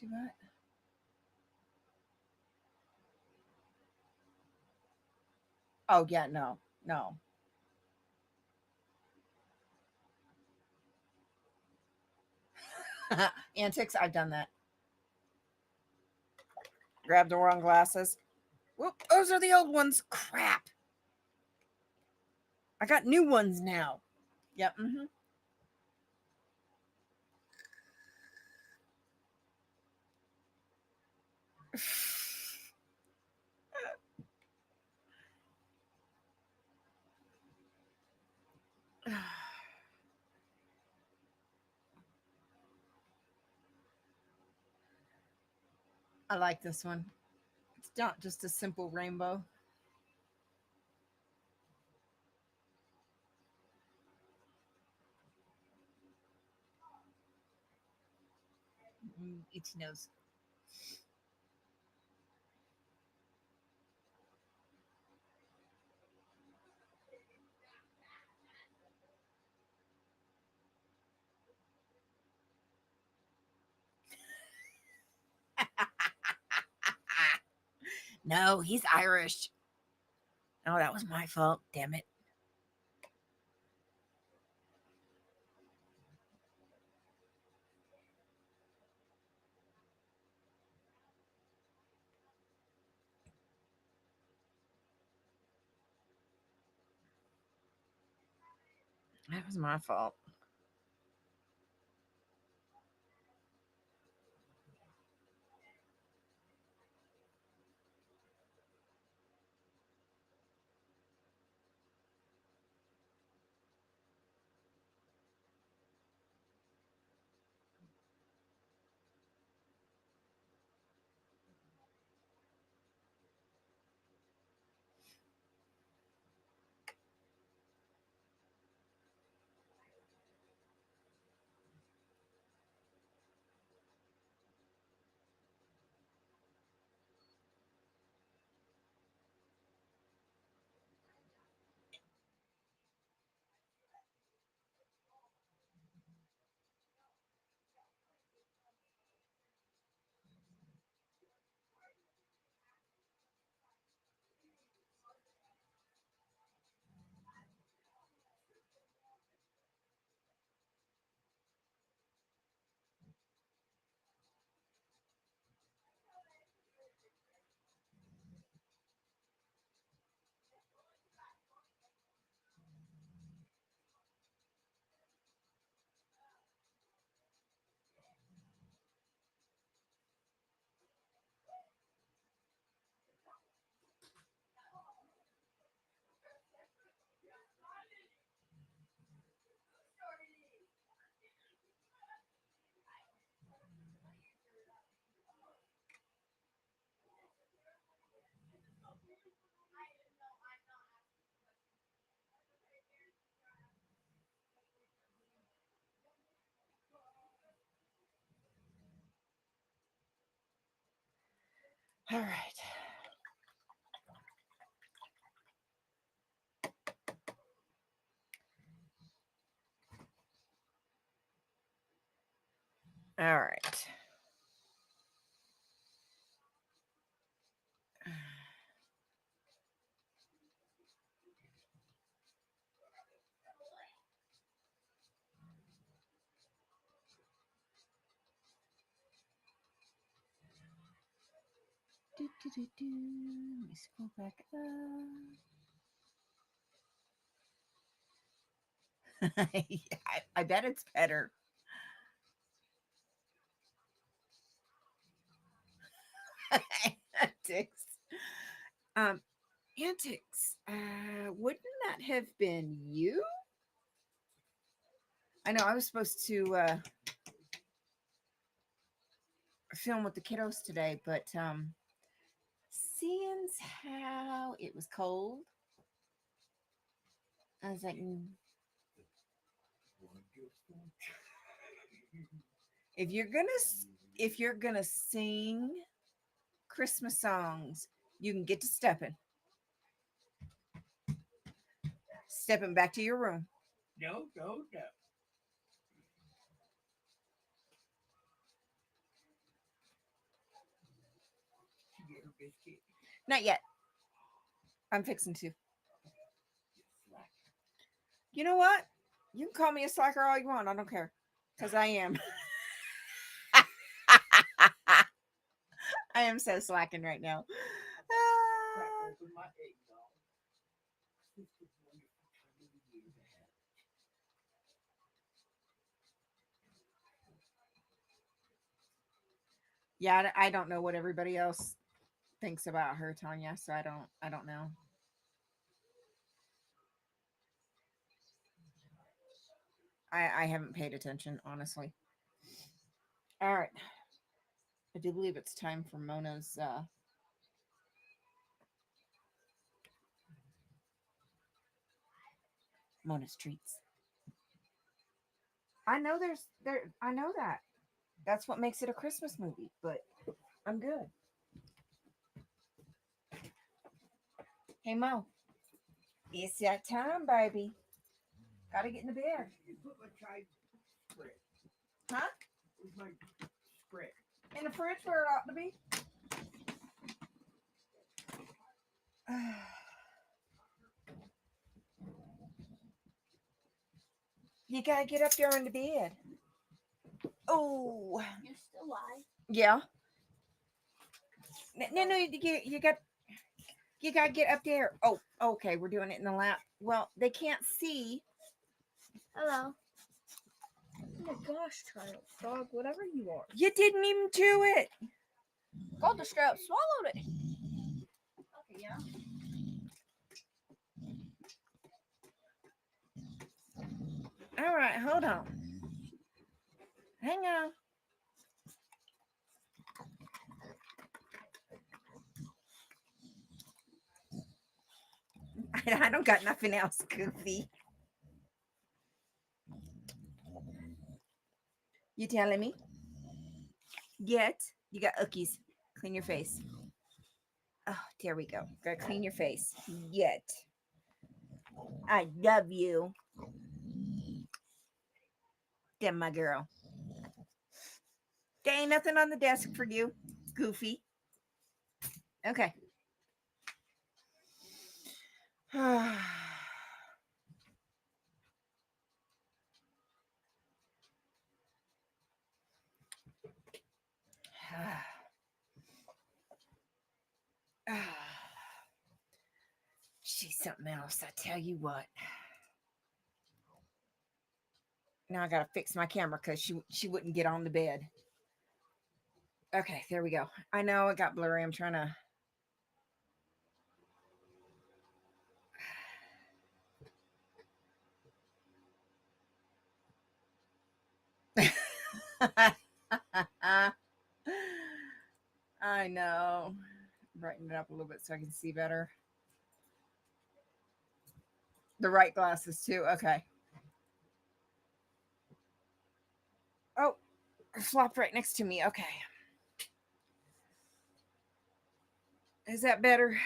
Do what? Oh yeah, no, no. Antics. I've done that. Grab the wrong glasses. Whoop! Those are the old ones. Crap. I got new ones now. Yep. Mm-hmm. I like this one. It's not just a simple rainbow. Itchy nose. No, he's Irish. Oh, that was my fault. Damn it. That was my fault. All right. All right. Do, do, do, do. Let me scroll back up. I bet it's better. Antics. Um, antics. Wouldn't that have been you? I know I was supposed to film with the kiddos today, but seeing how it was cold, I was like, if you're if you're gonna sing Christmas songs, you can get to stepping back to your room. No, no, no. She get her biscuit. Not yet. I'm fixing to. You know what? You can call me a slacker all you want. I don't care, because I am. I am so slacking right now. Crack Ah. open my egg, dog. This is wonderful time of the year to have. Yeah, I don't know what everybody else thinks about her, Tanya. So I don't know. I haven't paid attention, honestly. All right. I do believe it's time for Mona's treats. I know I know that. That's what makes it a Christmas movie, but I'm good. Hey Mo, it's that time, baby. Gotta get in the bed. You put my chai spread. Huh? Where's my spread? In the fridge where it ought to be. You gotta get up there in the bed. Oh. You're still live. Yeah. No, you gotta get up there. Oh, okay, we're doing it in the lap. Well, they can't see. Hello. Oh my gosh, child, dog, whatever you are. You didn't even chew it. God, the strap swallowed it. Okay, yeah. All right, hold on. Hang on. I don't got nothing else, Goofy. You telling me? Yet you got ookies. Clean your face. Oh, there we go. Gotta clean your face. Yet. I love you. Damn, my girl. There ain't nothing on the desk for you, Goofy. Okay. She's something else, I tell you what. Now I gotta fix my camera because she wouldn't get on the bed. Okay, there we go. I know it got blurry. I'm trying to. I know. Brighten it up a little bit so I can see better. The right glasses too. Okay. Oh, it flopped right next to me. Okay. Is that better?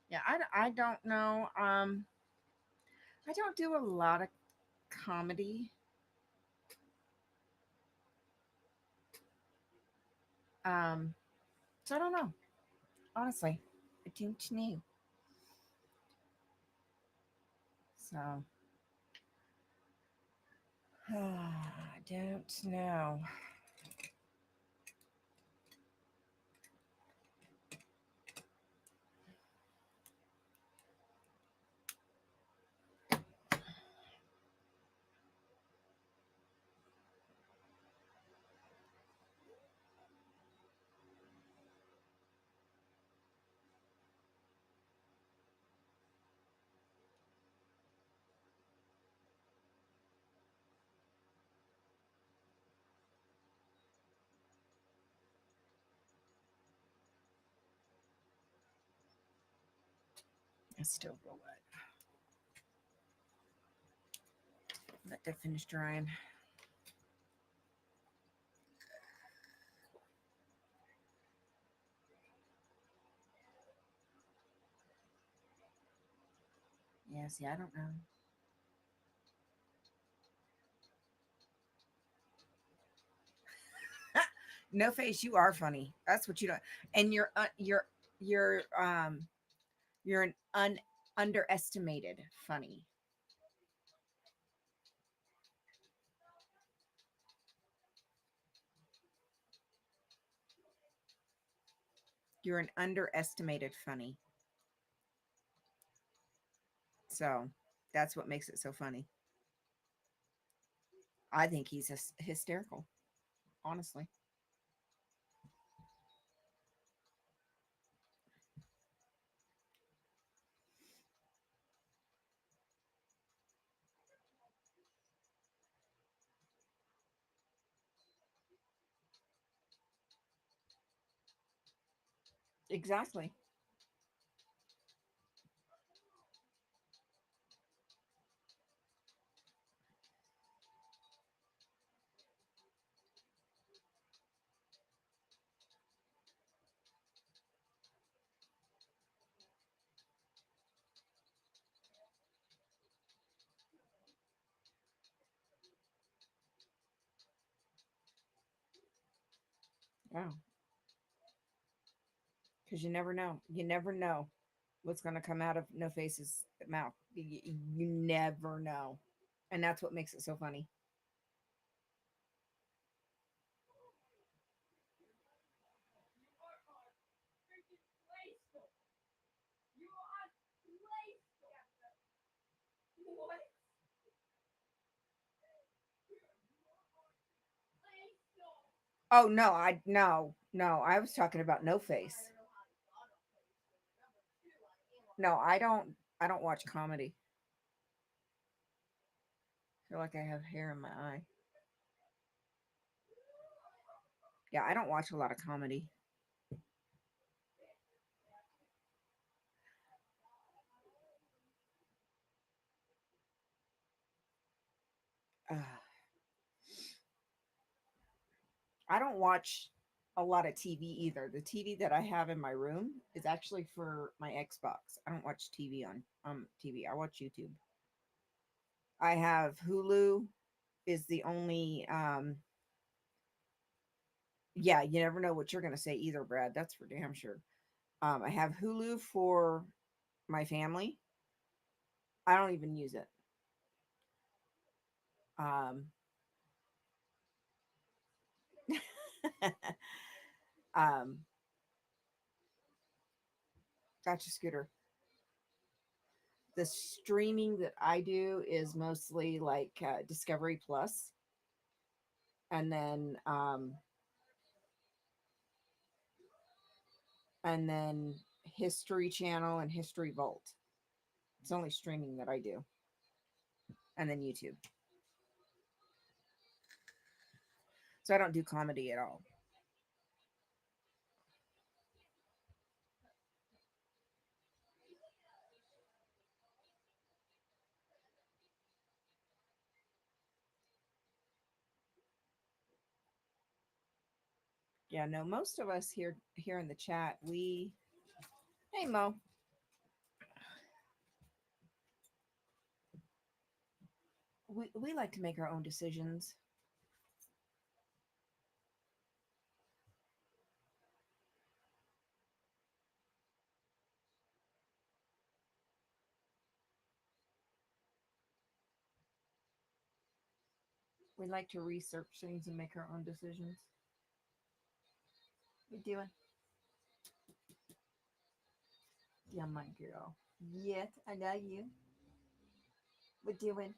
Yeah, I don't know. I don't do a lot of comedy. Um, so I don't know. Honestly, I don't know. So I don't know. It's still real wet. Let that finish drying. Yeah, see, I don't know. No face, you are funny. That's what you don't. And you're you're an underestimated funny. You're an underestimated funny. So that's what makes it so funny. I think he's hysterical, honestly. Exactly. Yeah. Because you never know. You never know what's going to come out of No Face's mouth. You never know. And that's what makes it so funny. Oh no, no. I was talking about No Face. No, I don't watch comedy. I feel like I have hair in my eye. Yeah, I don't watch a lot of comedy. Uh, I don't watch a lot of TV either. The TV that I have in my room is actually for my Xbox. I don't watch TV on TV. I watch YouTube. I have Hulu is the only yeah, you never know what you're going to say either, Brad. That's for damn sure. I have Hulu for my family. I don't even use it. Um um gotcha, Scooter. The streaming that I do is mostly like Discovery Plus, and then History Channel and History Vault. It's only streaming that I do, and then YouTube. So I don't do comedy at all. Yeah, no, most of us here in the chat, we hey Mo, we like to make our own decisions. We like to research things and make our own decisions. We doing? Yeah, my girl. Yes, I love you. We doing?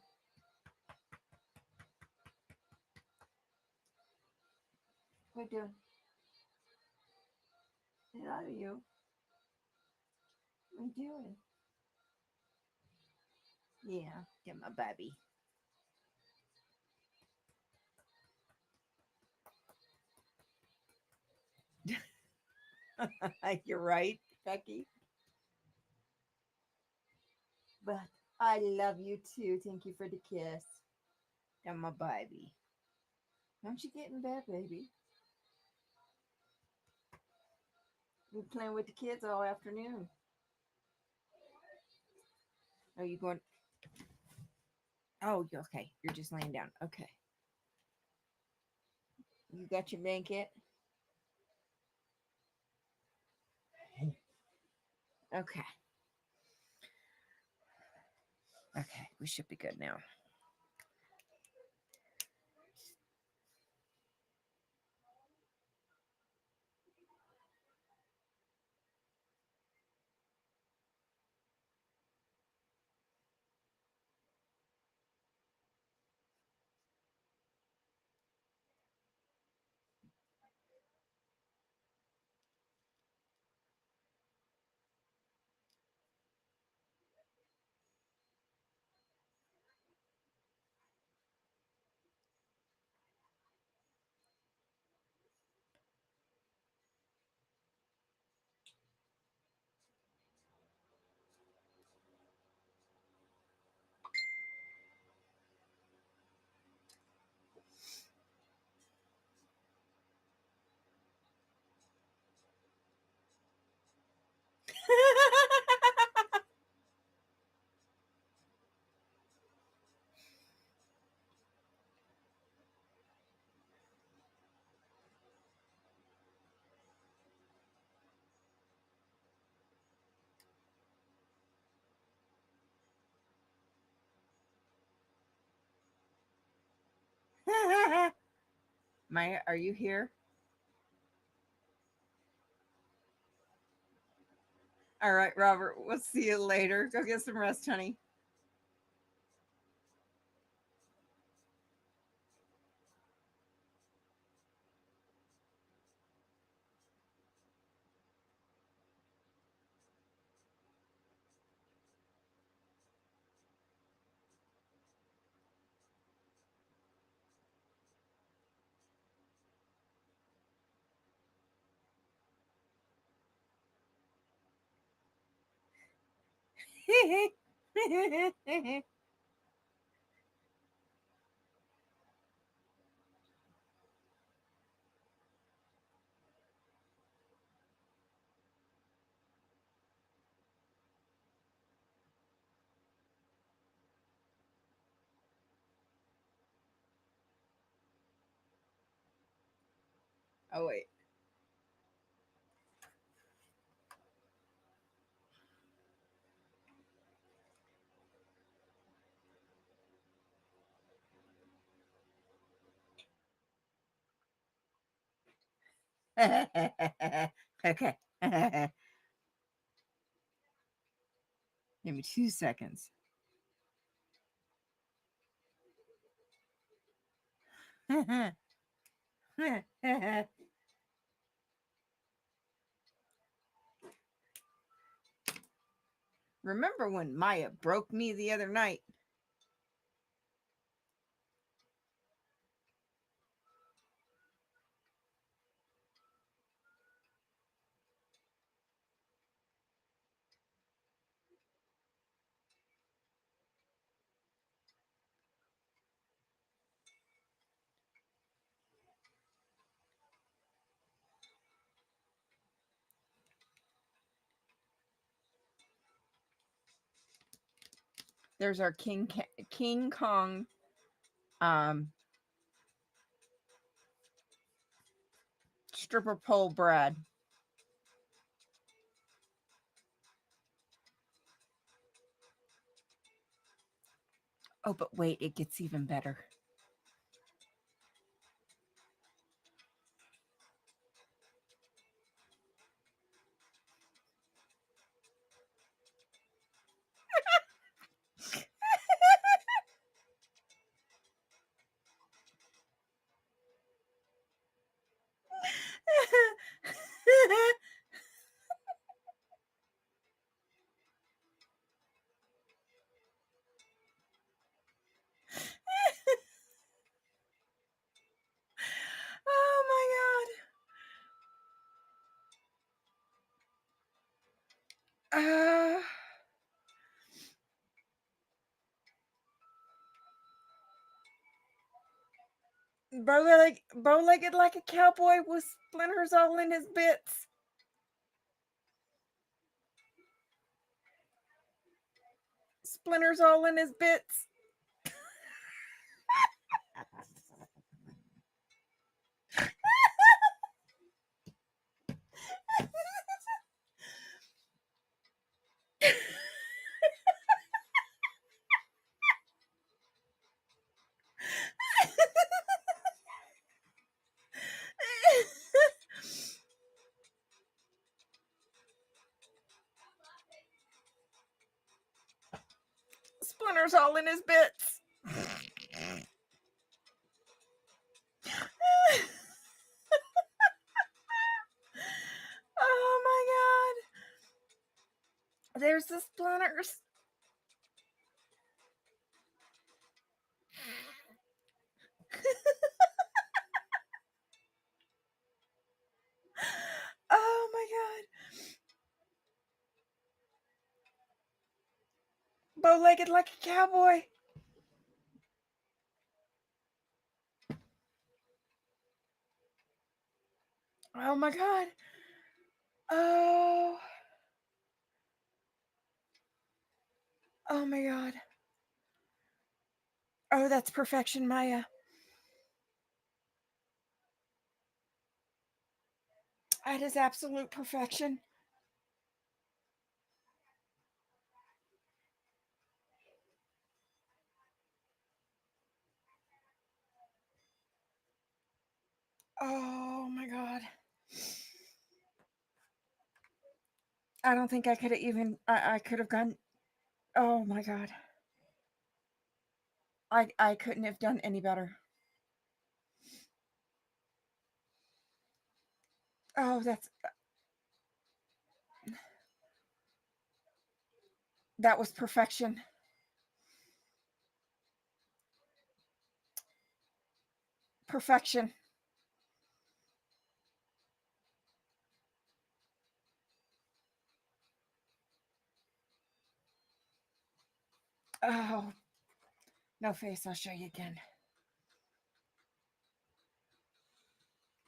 We doing? I love you. We doing? Yeah, get my baby. You're right, Becky. But I love you too. Thank you for the kiss. Got my baby. Don't you get in bed, baby? We're playing with the kids all afternoon. Are you going? Oh, okay. You're just laying down. Okay. You got your blanket? Okay. Okay. We should be good now. Maya, are you here? All right, Robert. We'll see you later. Go get some rest, honey. Oh wait. Okay. Give me 2 seconds. Remember when Maya broke me the other night? There's our King Kong um stripper pole Brad. Oh, but wait, it gets even better. Oh my god. Bow-legged like a cowboy with splinters all in his bits. Splinters all in his bits. Splinters all in his bits. Oh my god. There's the splinters. Oh my god. Bow-legged like a cowboy. Oh my god. Oh. Oh my god. Oh, that's perfection, Maya. That is absolute perfection. Oh my god. I don't think I could have even I could have gone. Oh my god. I couldn't have done any better. Oh, that was perfection. Perfection. Oh, no face. I'll show you again.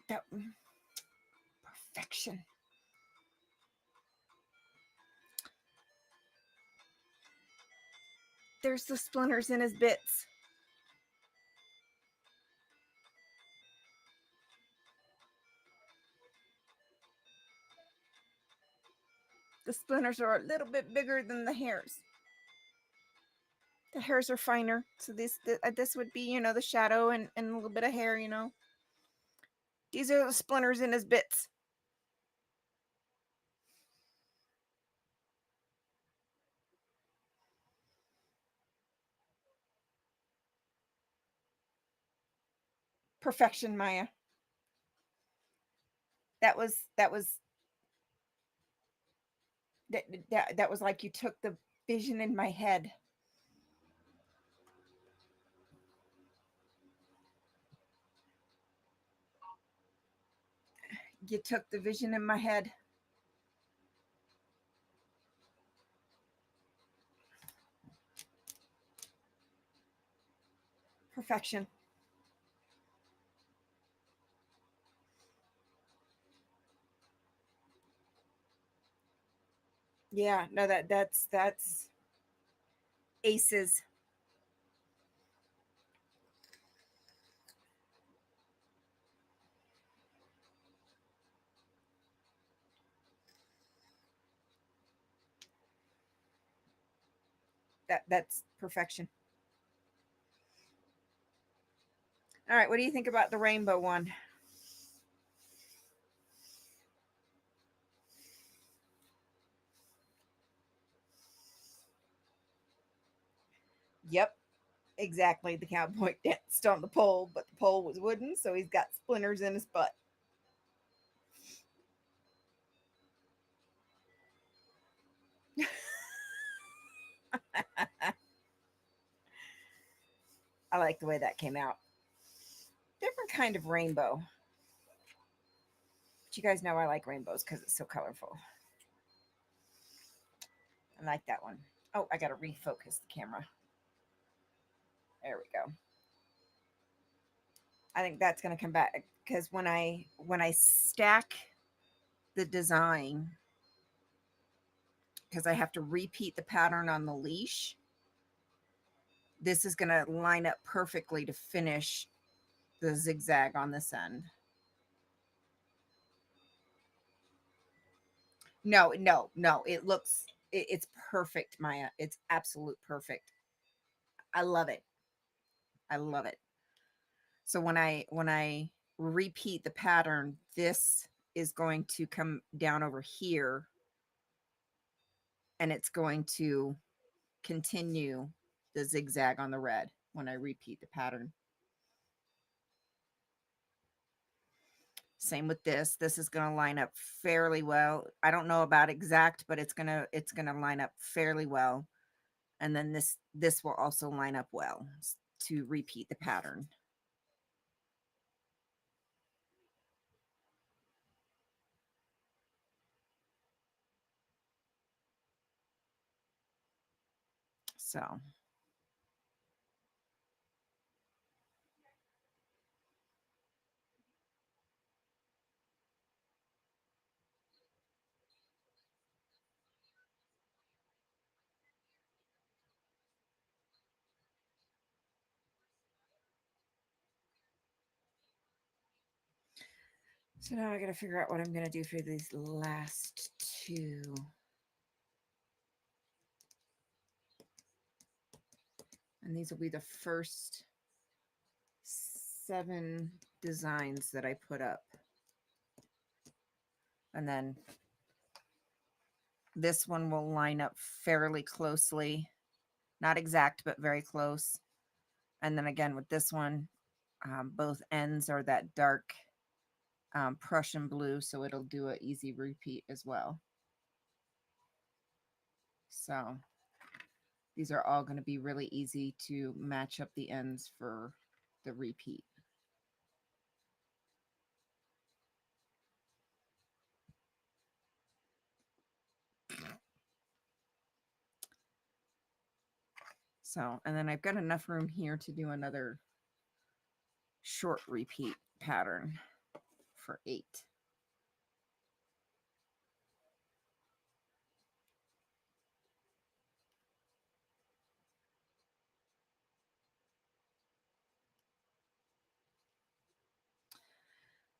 That perfection. There's the splinters in his bits. The splinters are a little bit bigger than the hairs. The hairs are finer, so this would be, the shadow and a little bit of hair. These are the splinters in his bits. Perfection, Maya. That was like you took the vision in my head. You took the vision in my head. Perfection. Yeah, no, that's aces. That's perfection. All right, what do you think about the rainbow one? Yep, exactly. The cowboy danced on the pole, but the pole was wooden, so he's got splinters in his butt. I like the way that came out. Different kind of rainbow. But you guys know I like rainbows because it's so colorful. I like that one. Oh, I got to refocus the camera. There we go. I think that's going to come back because when I stack the design, because I have to repeat the pattern on the leash, this is going to line up perfectly to finish the zigzag on this end. No, no, no. It's perfect, Maya. It's absolute perfect. I love it. I love it. So when I repeat the pattern, this is going to come down over here and it's going to continue the zigzag on the red when I repeat the pattern. Same with this. This is going to line up fairly well. I don't know about exact, but it's going to line up fairly well. And then this will also line up well to repeat the pattern. So So now I got to figure out what I'm going to do for these last two. And these will be the first 7 designs that I put up. And then this one will line up fairly closely. Not exact, but very close. And then again with this one, both ends are that dark Prussian blue, so it'll do an easy repeat as well. So these are all going to be really easy to match up the ends for the repeat. So, and then I've got enough room here to do another short repeat pattern for 8.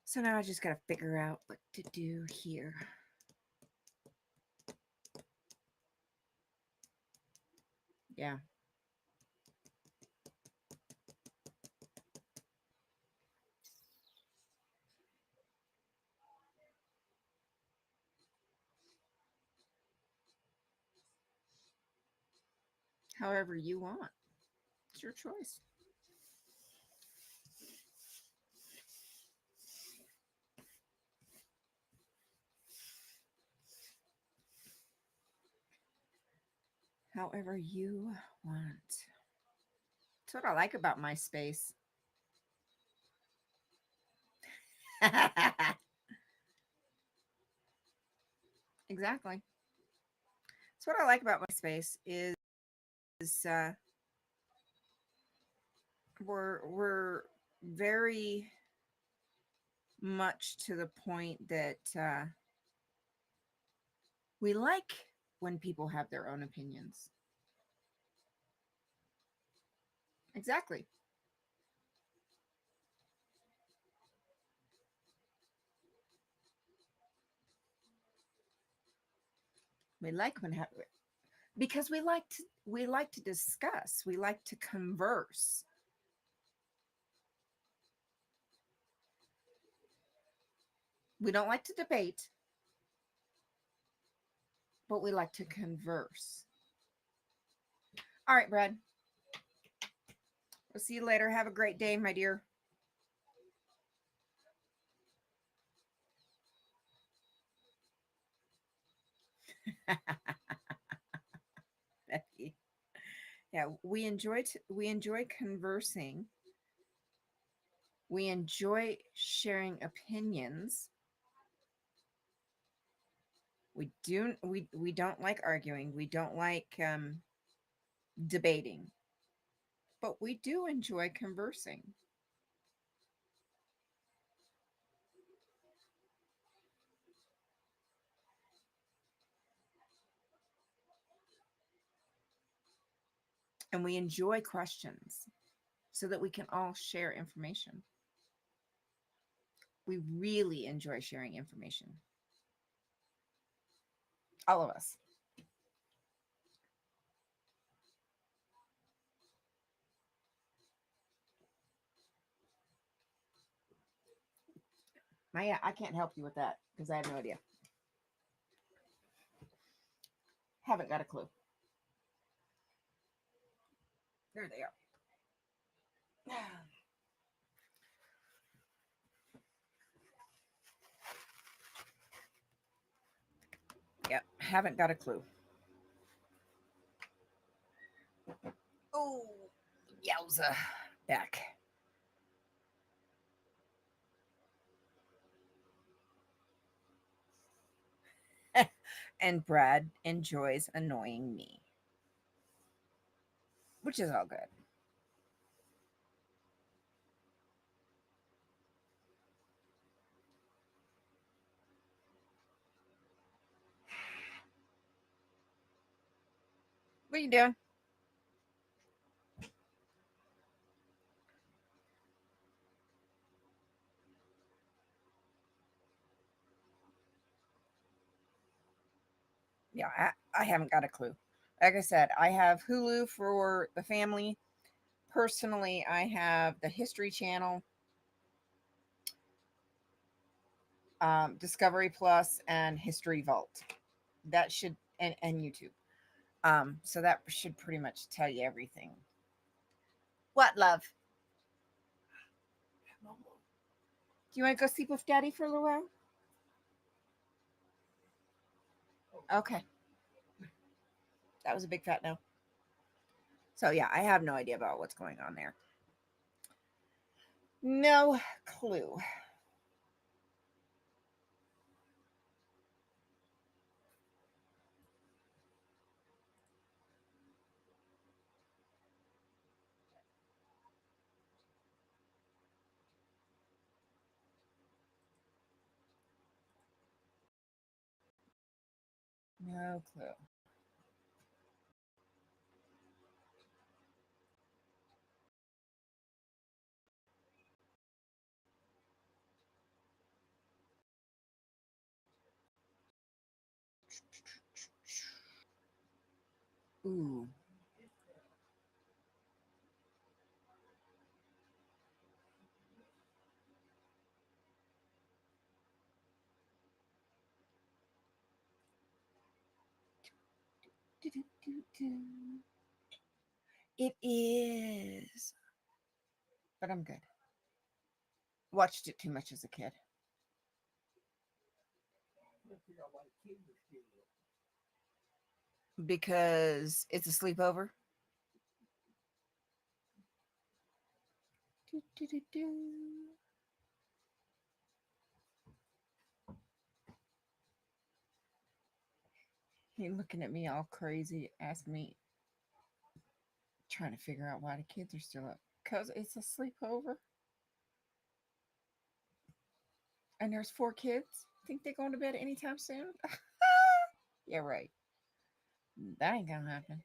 So now I just got to figure out what to do here. Yeah. However you want. It's your choice. However you want. That's what I like about my space. Exactly. That's what I like about my space is we're very much to the point that we like when people have their own opinions. Exactly. We like when because we like to discuss, we like to converse. We don't like to debate, but we like to converse. All right, Brad. We'll see you later. Have a great day, my dear. Becky. Yeah, we enjoy conversing. We enjoy sharing opinions. We don't like arguing. We don't like debating, but we do enjoy conversing. And we enjoy questions so that we can all share information. We really enjoy sharing information. All of us. Maya, I can't help you with that because I have no idea. Haven't got a clue. There they are. Yep, haven't got a clue. Oh, yowza. Back. And Brad enjoys annoying me, which is all good. What are you doing? Yeah, I haven't got a clue. Like I said, I have Hulu for the family. Personally, I have the History Channel, Discovery Plus, and History Vault. That should and YouTube. So that should pretty much tell you everything. What, love? Do you want to go sleep with Daddy for a little while? Okay, that was a big fat no. So yeah, I have no idea about what's going on there. No clue. No clue. Ooh. It is. But I'm good. Watched it too much as a kid. Because it's a sleepover. He looking at me all crazy, asking me, trying to figure out why the kids are still up. Because it's a sleepover. And there's 4 kids. Think they're going to bed anytime soon? Yeah, right. That ain't gonna happen.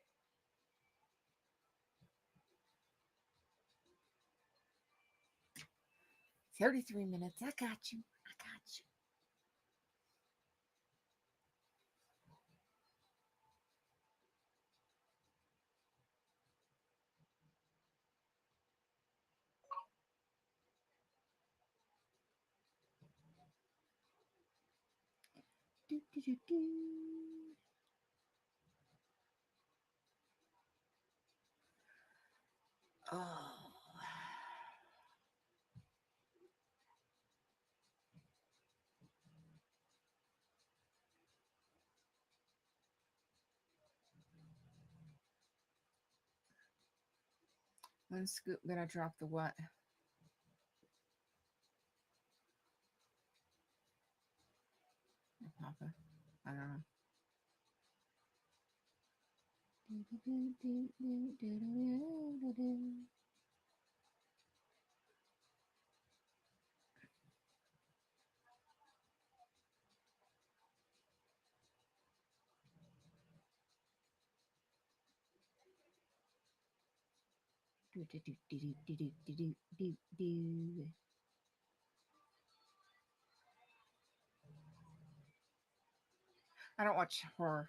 33 minutes. I got you. I got you. Do, do, do, do. Oh. When's Scoop gonna drop the what? Papa. I don't know. I don't watch horror.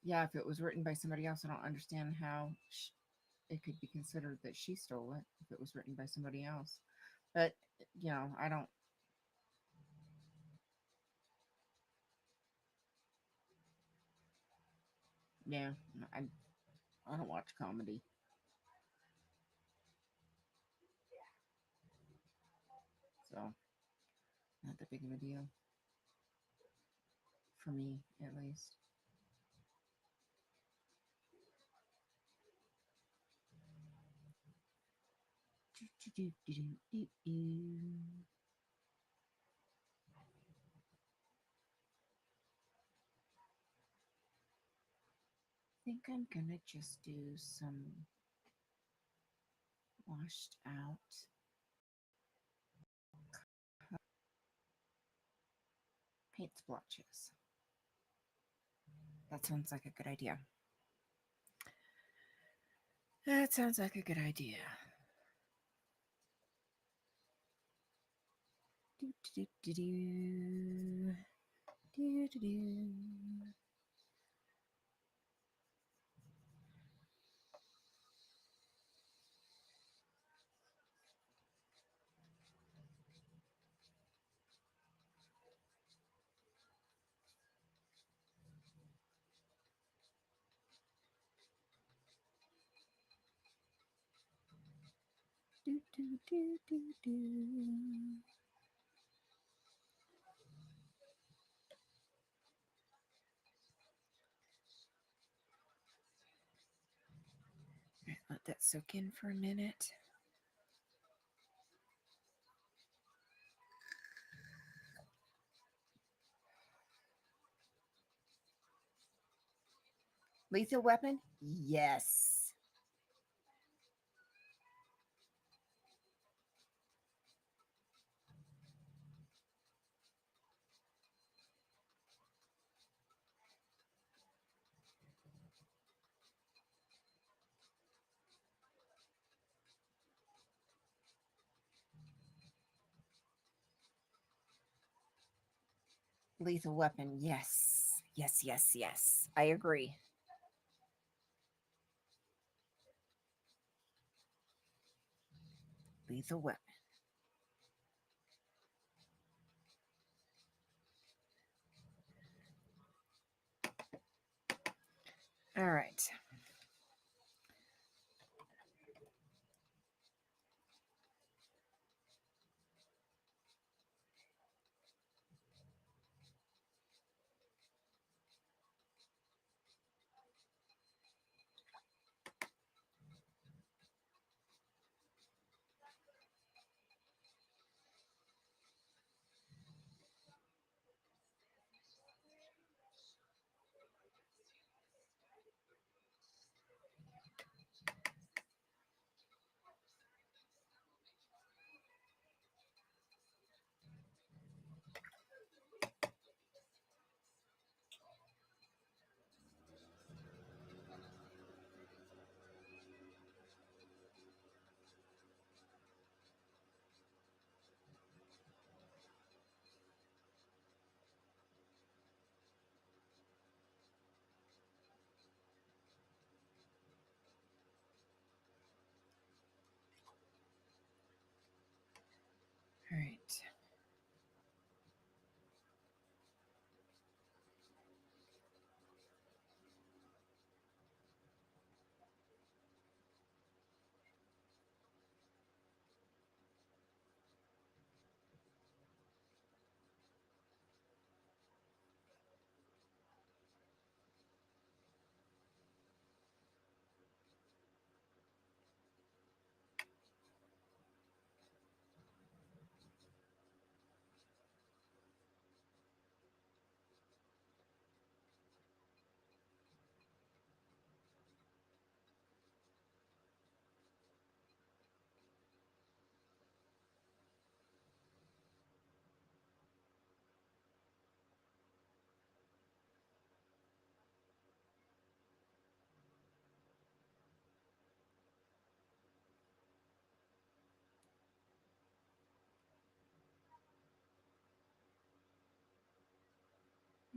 Yeah, if it was written by somebody else, I don't understand how it could be considered that she stole it if it was written by somebody else. But I don't. Yeah, I I don't watch comedy, so not that big of a deal for me, at least. Think I'm gonna just do some washed out paint splotches. That sounds like a good idea. That sounds like a good idea. Do, do, do, do, do, do, do. Do, do, do, do, do. Let that soak in for a minute. Lethal weapon? Yes. Lethal weapon? Yes. Yes, yes, yes. I agree. Lethal weapon. All right.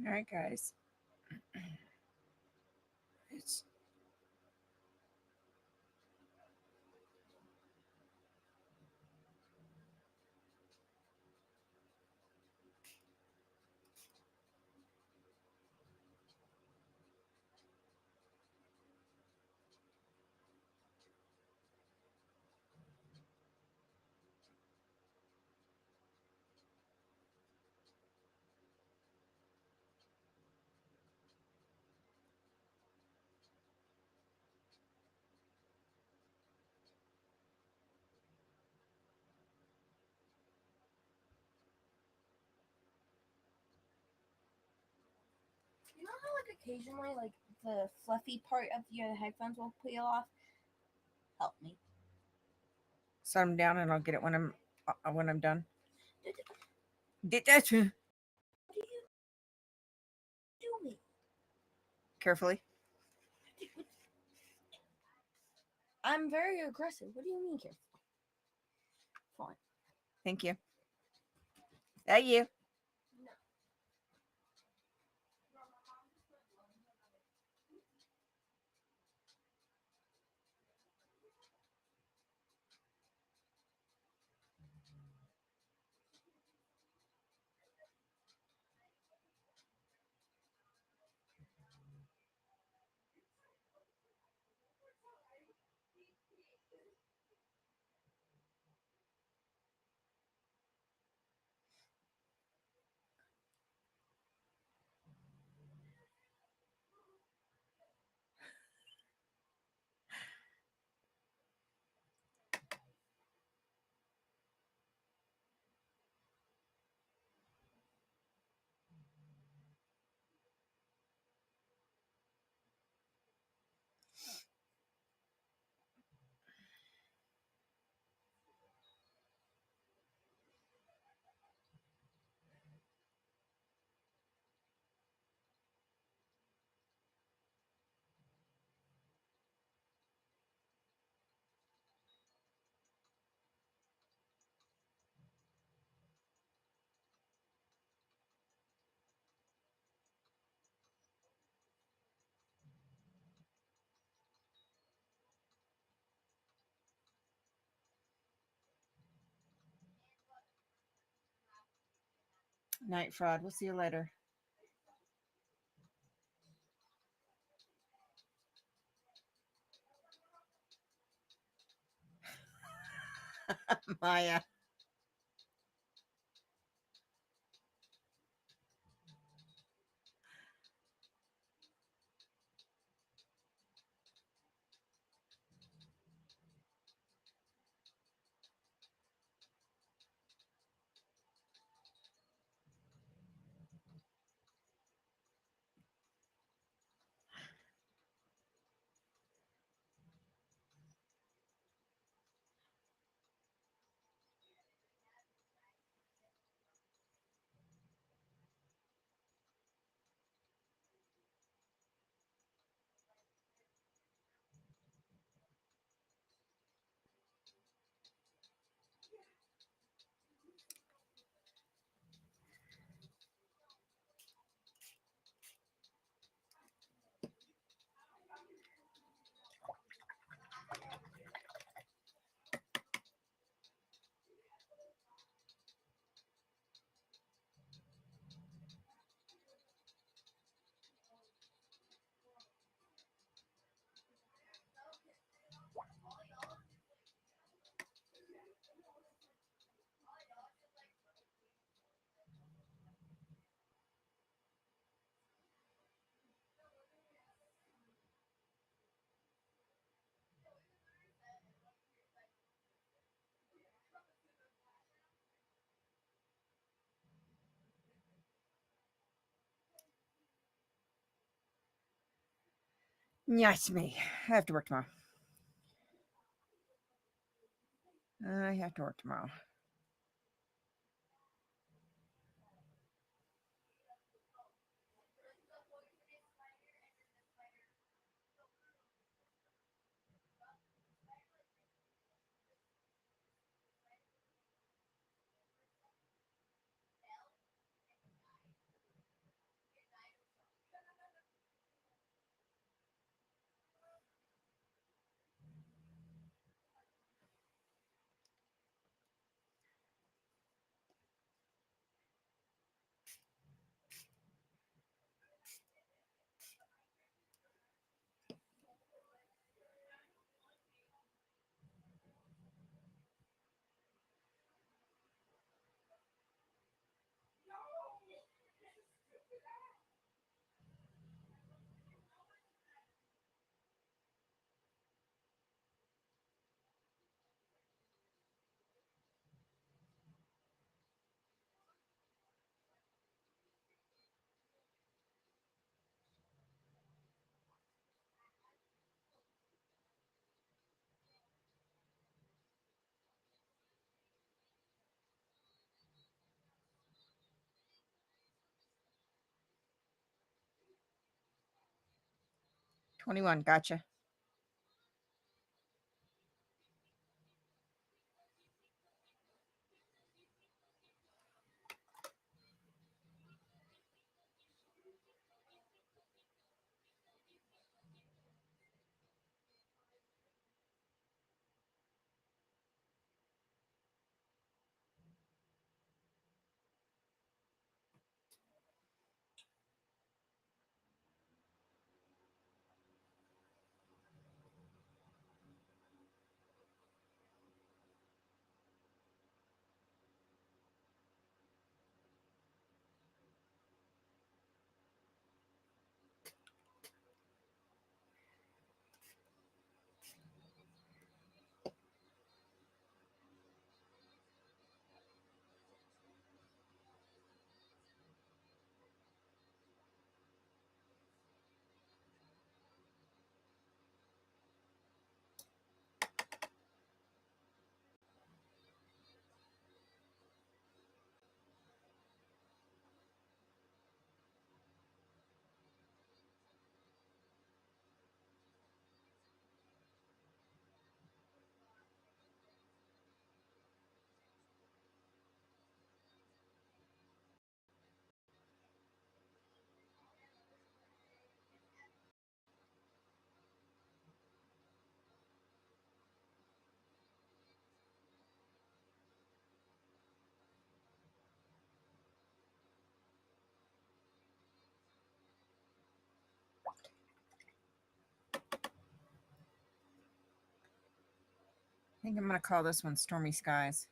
All right, guys. It's You know how like occasionally like the fluffy part of your headphones will peel off? Help me. set them down, and I'll get it when I'm done. What Did that are you doing? carefully. I'm very aggressive. What do you mean careful? Fine. Thank you. Thank you. No. Night fraud. We'll see you later. Maya. Yes, me. I have to work tomorrow. I have to work tomorrow. 21. Gotcha. I think I'm going to call this one Stormy Skies.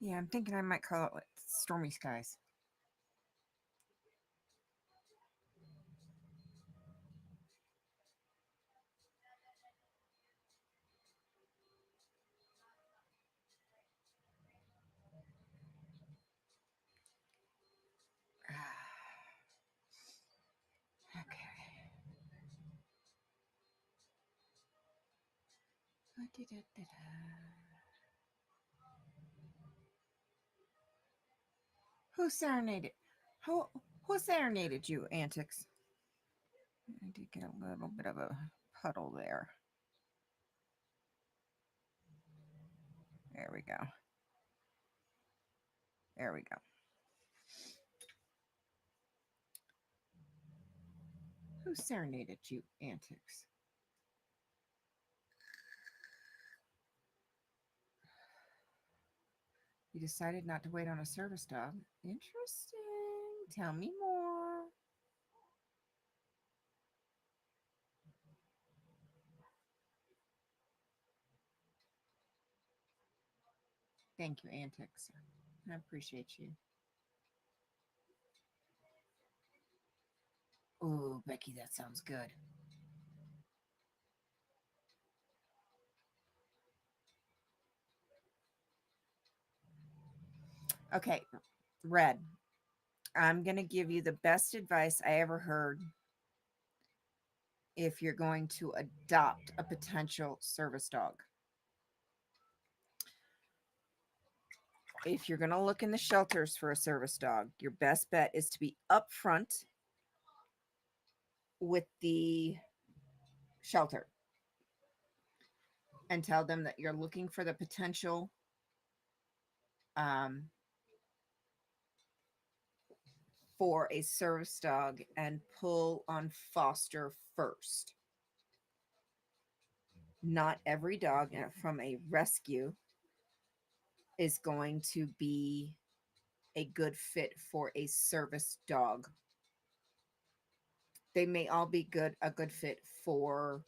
Yeah, I'm thinking I might call it Stormy Skies. Okay. Who serenaded? Who who serenaded you, Antics? I did get a little bit of a puddle there. There we go. There we go. Who serenaded you, Antics? You decided not to wait on a service dog. Interesting. Tell me more. Thank you, Antics. I appreciate you. Oh, Becky, that sounds good. Okay, Red, I'm going to give you the best advice I ever heard if you're going to adopt a potential service dog. If you're going to look in the shelters for a service dog, your best bet is to be upfront with the shelter and tell them that you're looking for the potential um, for a service dog and pull on foster first. Not every dog from a rescue is going to be a good fit for a service dog. They may all be a good fit for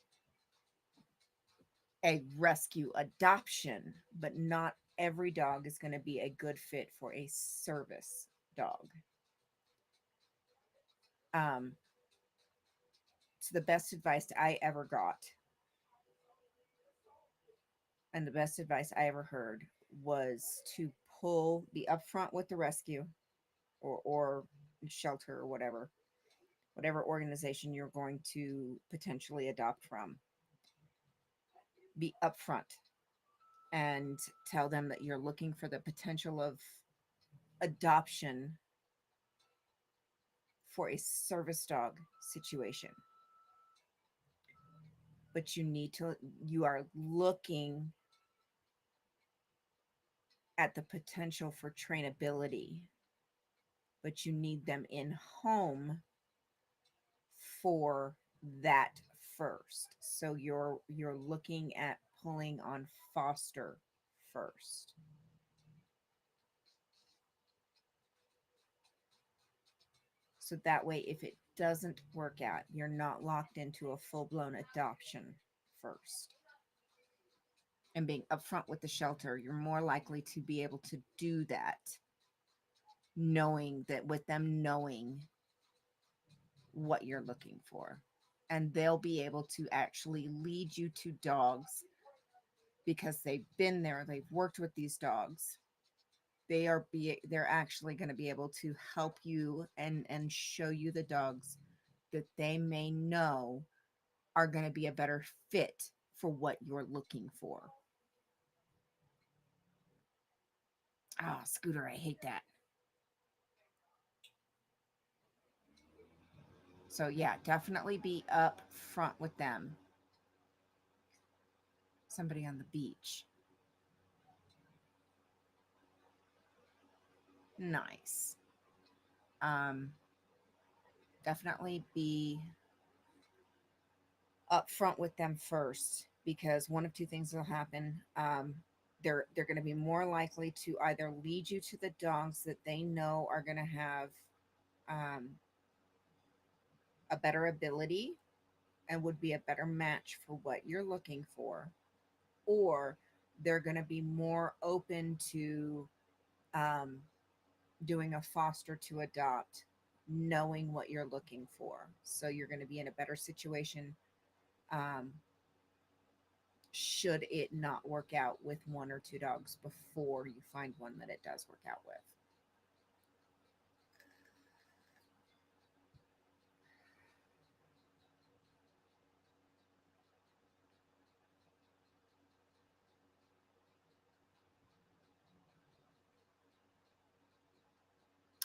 a rescue adoption, but not every dog is going to be a good fit for a service dog. Um, so the best advice I ever got and the best advice I ever heard was to be upfront with the rescue or shelter or whatever organization you're going to potentially adopt from. Be upfront and tell them that you're looking for the potential of adoption for a service dog situation. But you are looking at the potential for trainability, but you need them in home for that first. So you're looking at pulling on foster first. So that way, if it doesn't work out, you're not locked into a full blown adoption first. And being upfront with the shelter, you're more likely to be able to do that, knowing that with them knowing what you're looking for. And they'll be able to actually lead you to dogs because they've been there, they've worked with these dogs. They're actually going to be able to help you and show you the dogs that they may know are going to be a better fit for what you're looking for. Ah, Scooter, I hate that. So yeah, definitely be up front with them. Somebody on the beach. Nice. Um, definitely be upfront with them first because one of two things will happen. They're going to be more likely to either lead you to the dogs that they know are going to have um, a better ability and would be a better match for what you're looking for, or they're going to be more open to um, doing a foster to adopt, knowing what you're looking for. So you're going to be in a better situation um, should it not work out with one or two dogs before you find one that it does work out with.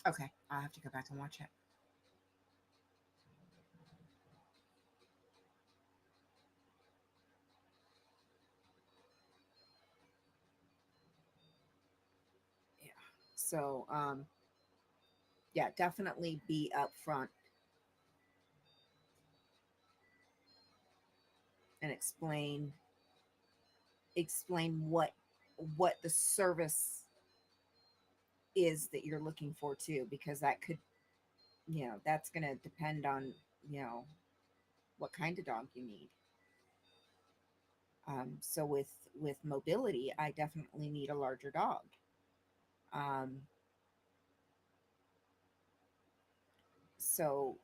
Okay, I'll have to go back and watch it. Yeah. So, yeah, definitely be upfront and explain what the service is that you're looking for too, because that could, that's going to depend on, you know, what kind of dog you need. So with mobility, I definitely need a larger dog. Um, so,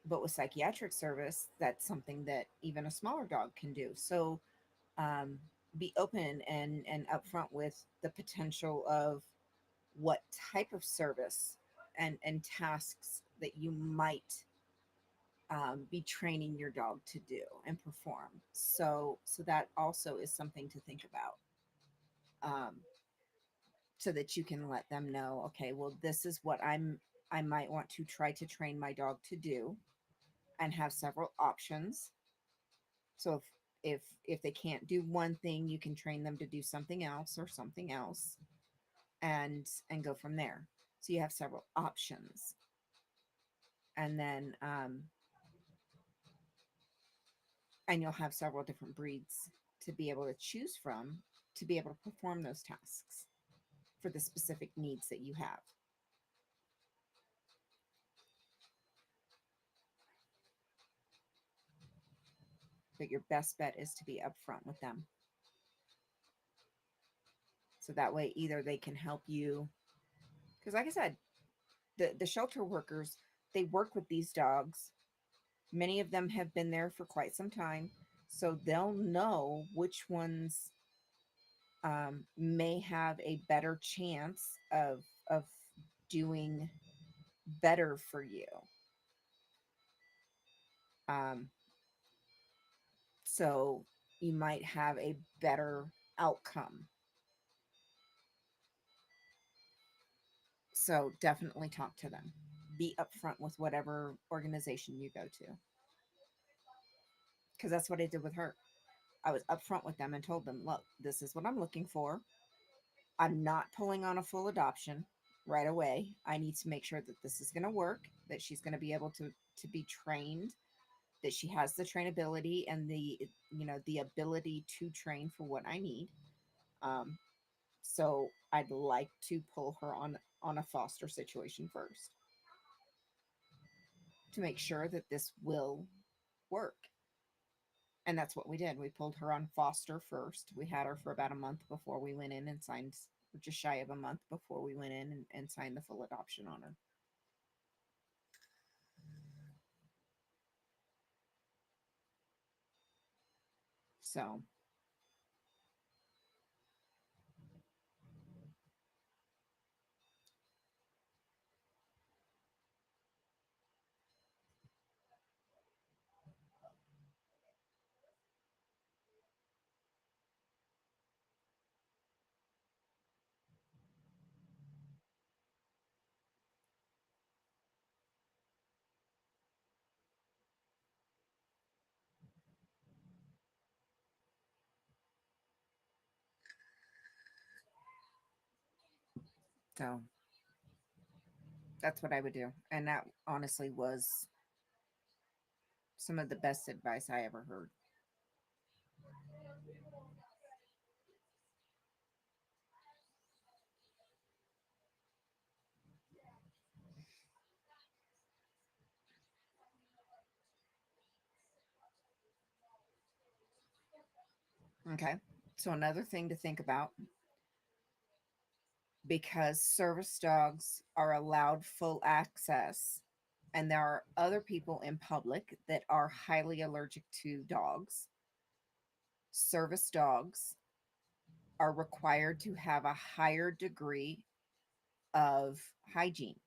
but with psychiatric service, that's something that even a smaller dog can do. So, be open and upfront with the potential of what type of service and tasks that you might be training your dog to do and perform. So that also is something to think about. So that you can let them know, okay, well, this is what I might want to try to train my dog to do, and have several options. So if they can't do one thing, you can train them to do something else or something else, and go from there. So you have several options, and then and you'll have several different breeds to be able to choose from, to be able to perform those tasks for the specific needs that you have. But your best bet is to be upfront with them. So that way, either they can help you, because like I said, the shelter workers, they work with these dogs. Many of them have been there for quite some time, so they'll know which ones may have a better chance of doing better for you. Um, so you might have a better outcome. So definitely talk to them. Be upfront with whatever organization you go to, because that's what I did with her. I was upfront with them and told them, look, this is what I'm looking for. I'm not pulling on a full adoption right away. I need to make sure that this is going to work, that she's going to be able to be trained, that she has the trainability and the ability to train for what I need. Um, so I'd like to pull her on a foster situation first to make sure that this will work. And that's what we did. We pulled her on foster first. We had her for about a month before we went in and signed, just shy of a month before we went in and signed the full adoption on her. So, so that's what I would do. And that honestly was some of the best advice I ever heard. Okay. So, another thing to think about, because service dogs are allowed full access, and there are other people in public that are highly allergic to dogs, service dogs are required to have a higher degree of hygiene.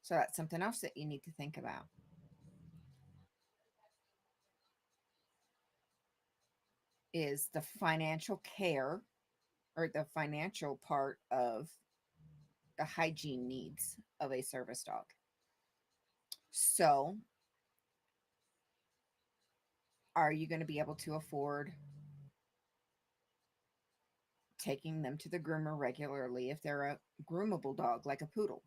So that's something else that you need to think about. Is the financial care, or the financial part of the hygiene needs of a service dog. So, are you going to be able to afford taking them to the groomer regularly if they're a groomable dog like a poodle?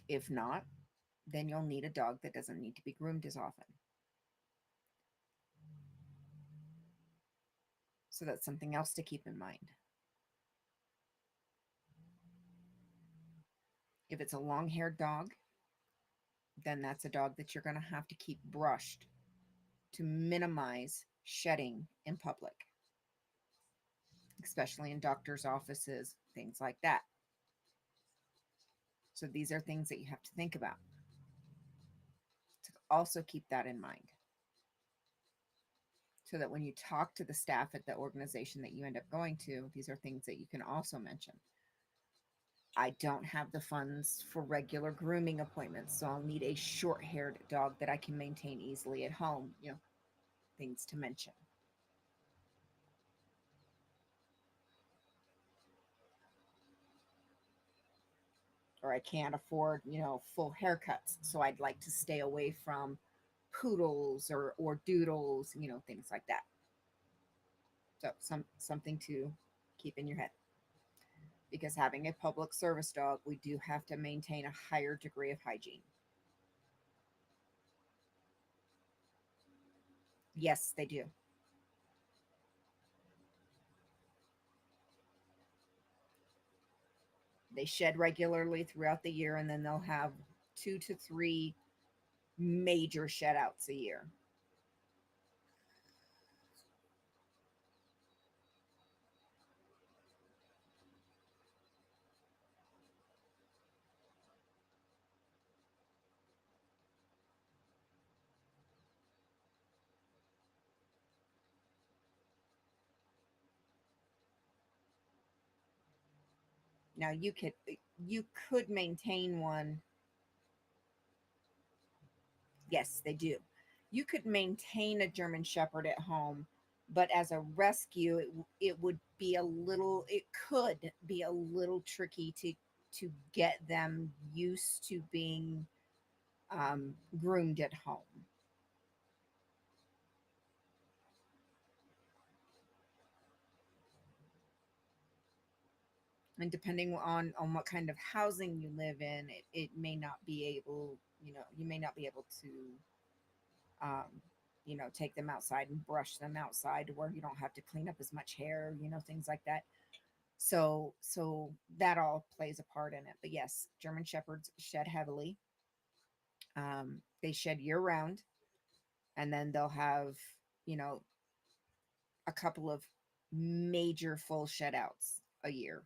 If not, then you'll need a dog that doesn't need to be groomed as often. So that's something else to keep in mind. If it's a long haired dog, then that's a dog that you're going to have to keep brushed to minimize shedding in public, especially in doctors' offices, things like that. So these are things that you have to think about. To also keep that in mind, so that when you talk to the staff at the organization that you end up going to, these are things that you can also mention. I don't have the funds for regular grooming appointments, so I'll need a short haired dog that I can maintain easily at home. Things to mention. Or I can't afford, full haircuts, so I'd like to stay away from poodles or doodles, things like that. So something to keep in your head. Because having a public service dog, we do have to maintain a higher degree of hygiene. Yes, they do. They shed regularly throughout the year, and then they'll have 2 to 3 major shed outs a year. Now you could maintain one. Yes, they do. You could maintain a German Shepherd at home, but as a rescue, it would be a little. It could be a little tricky to get them used to being groomed at home. And depending on what kind of housing you live in, it may not be able. You may not be able to um, take them outside and brush them outside to where you don't have to clean up as much hair, things like that. So that all plays a part in it. But yes, German Shepherds shed heavily. They shed year round, and then they'll have, you know, a couple of major full shed outs a year.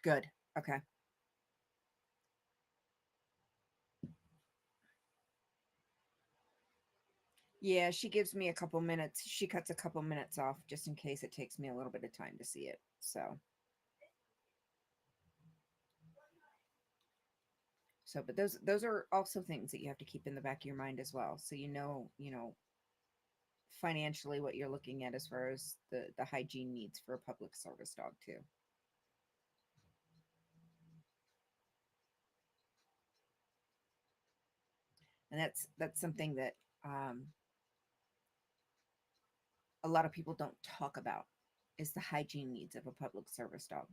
Good. Okay. Yeah, she gives me a couple minutes. She cuts a couple minutes off just in case it takes me a little bit of time to see it. But those are also things that you have to keep in the back of your mind as well. So financially what you're looking at as far as the hygiene needs for a public service dog too. And that's something that um, a lot of people don't talk about is the hygiene needs of a public service dog.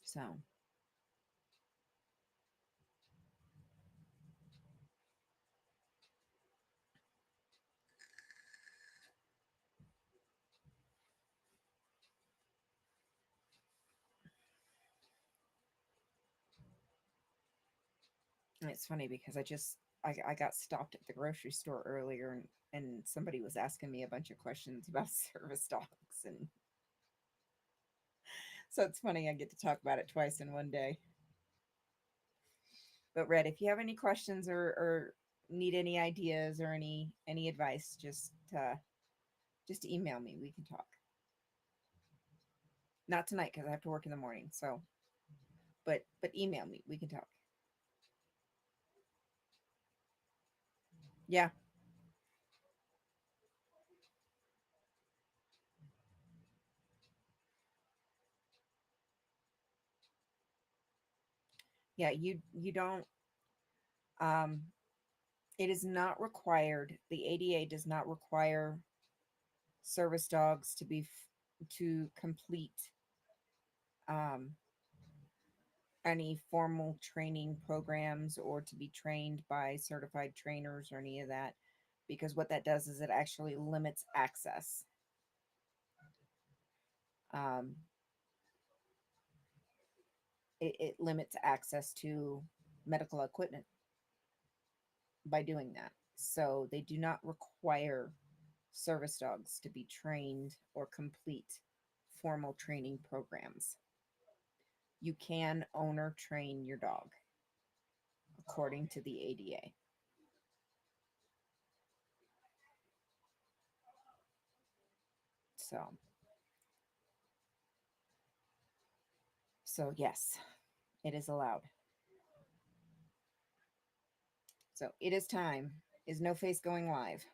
So and it's funny because I got stopped at the grocery store earlier, and somebody was asking me a bunch of questions about service dogs, and so it's funny I get to talk about it twice in one day. But Red, if you have any questions or need any ideas or any advice, just email me. We can talk. Not tonight because I have to work in the morning. So, but email me. We can talk. Yeah, yeah. You don't. Um, it is not required. The ADA does not require service dogs to complete um, any formal training programs or to be trained by certified trainers or any of that, because what that does is it actually limits access. Um, it limits access to medical equipment by doing that. So they do not require service dogs to be trained or complete formal training programs. you can owner train your dog according to the ADA. So, so yes, it is allowed. So it is time. Is No Face going live?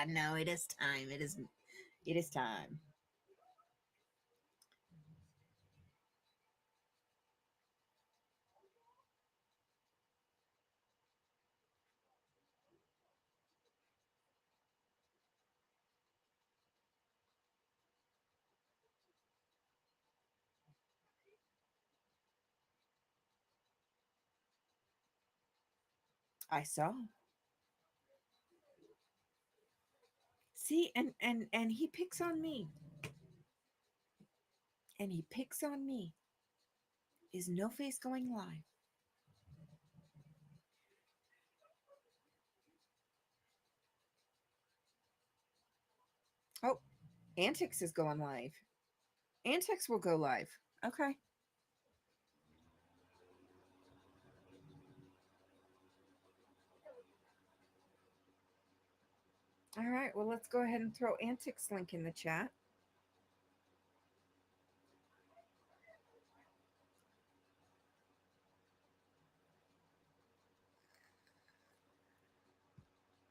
No, it is time. It is time. I saw. See, and he picks on me. And he picks on me. Is No Face going live? Oh, Antics is going live. Antics will go live. Okay. All right. Well, let's go ahead and throw Antics link in the chat.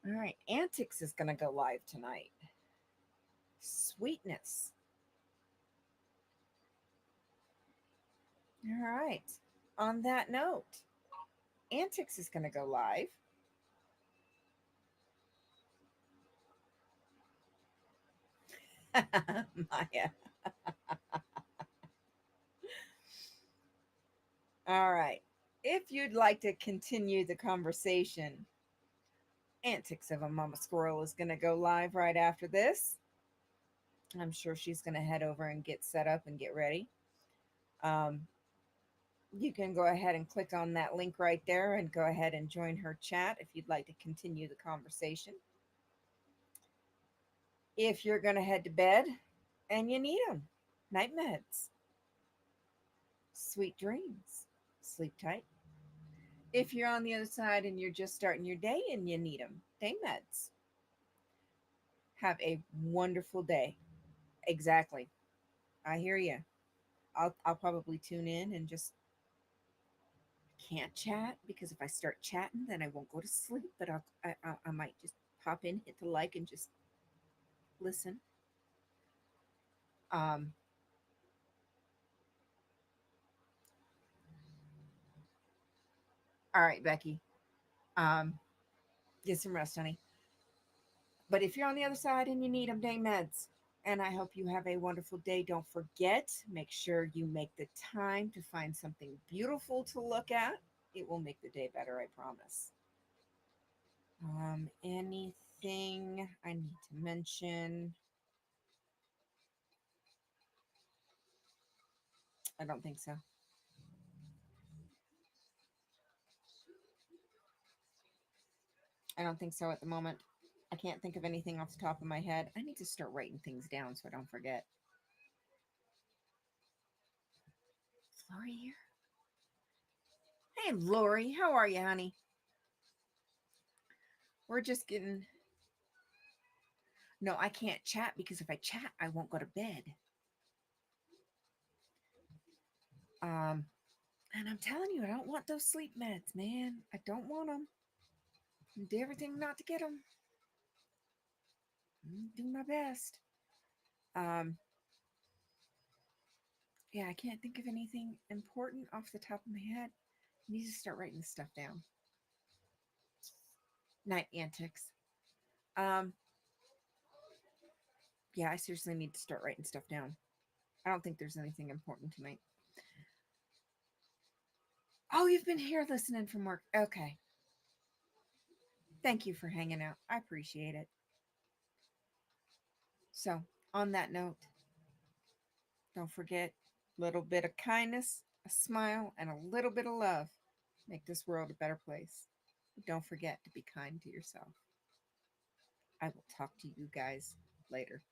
All right. Antics is going to go live tonight. Sweetness. All right. On that note, Antics is going to go live. Maya. All right. If you'd like to continue the conversation, Antics of a Mama Squirrel is going to go live right after this. I'm sure she's going to head over and get set up and get ready. Um, you can go ahead and click on that link right there and go ahead and join her chat if you'd like to continue the conversation. If you're going to head to bed and you need them, night meds, sweet dreams, sleep tight. If you're on the other side and you're just starting your day and you need them, day meds. Have a wonderful day. Exactly. I hear you. I'll probably tune in and just can't chat because if I start chatting, then I won't go to sleep. But I might just pop in, hit the like, and just listen. Um, all right, Becky. Um, get some rest, honey. But if you're on the other side and you need them, day meds. And I hope you have a wonderful day. Don't forget, make sure you make the time to find something beautiful to look at. It will make the day better, I promise. Anything I need to mention? I don't think so. I don't think so at the moment. I can't think of anything off the top of my head. I need to start writing things down so I don't forget. Lori here? Hey, Lori, how are you, honey? We're just getting. No, I can't chat because if I chat, I won't go to bed. And I'm telling you, I don't want those sleep meds, man. I don't want them. Do everything not to get them. Do my best. Um, yeah, I can't think of anything important off the top of my head. I need to start writing this stuff down. Night antics. Um, yeah, I seriously need to start writing stuff down. I don't think there's anything important tonight. Oh, you've been here listening from work. Okay. Thank you for hanging out. I appreciate it. So, on that note, don't forget a little bit of kindness, a smile, and a little bit of love. make this world a better place. But don't forget to be kind to yourself. I will talk to you guys later.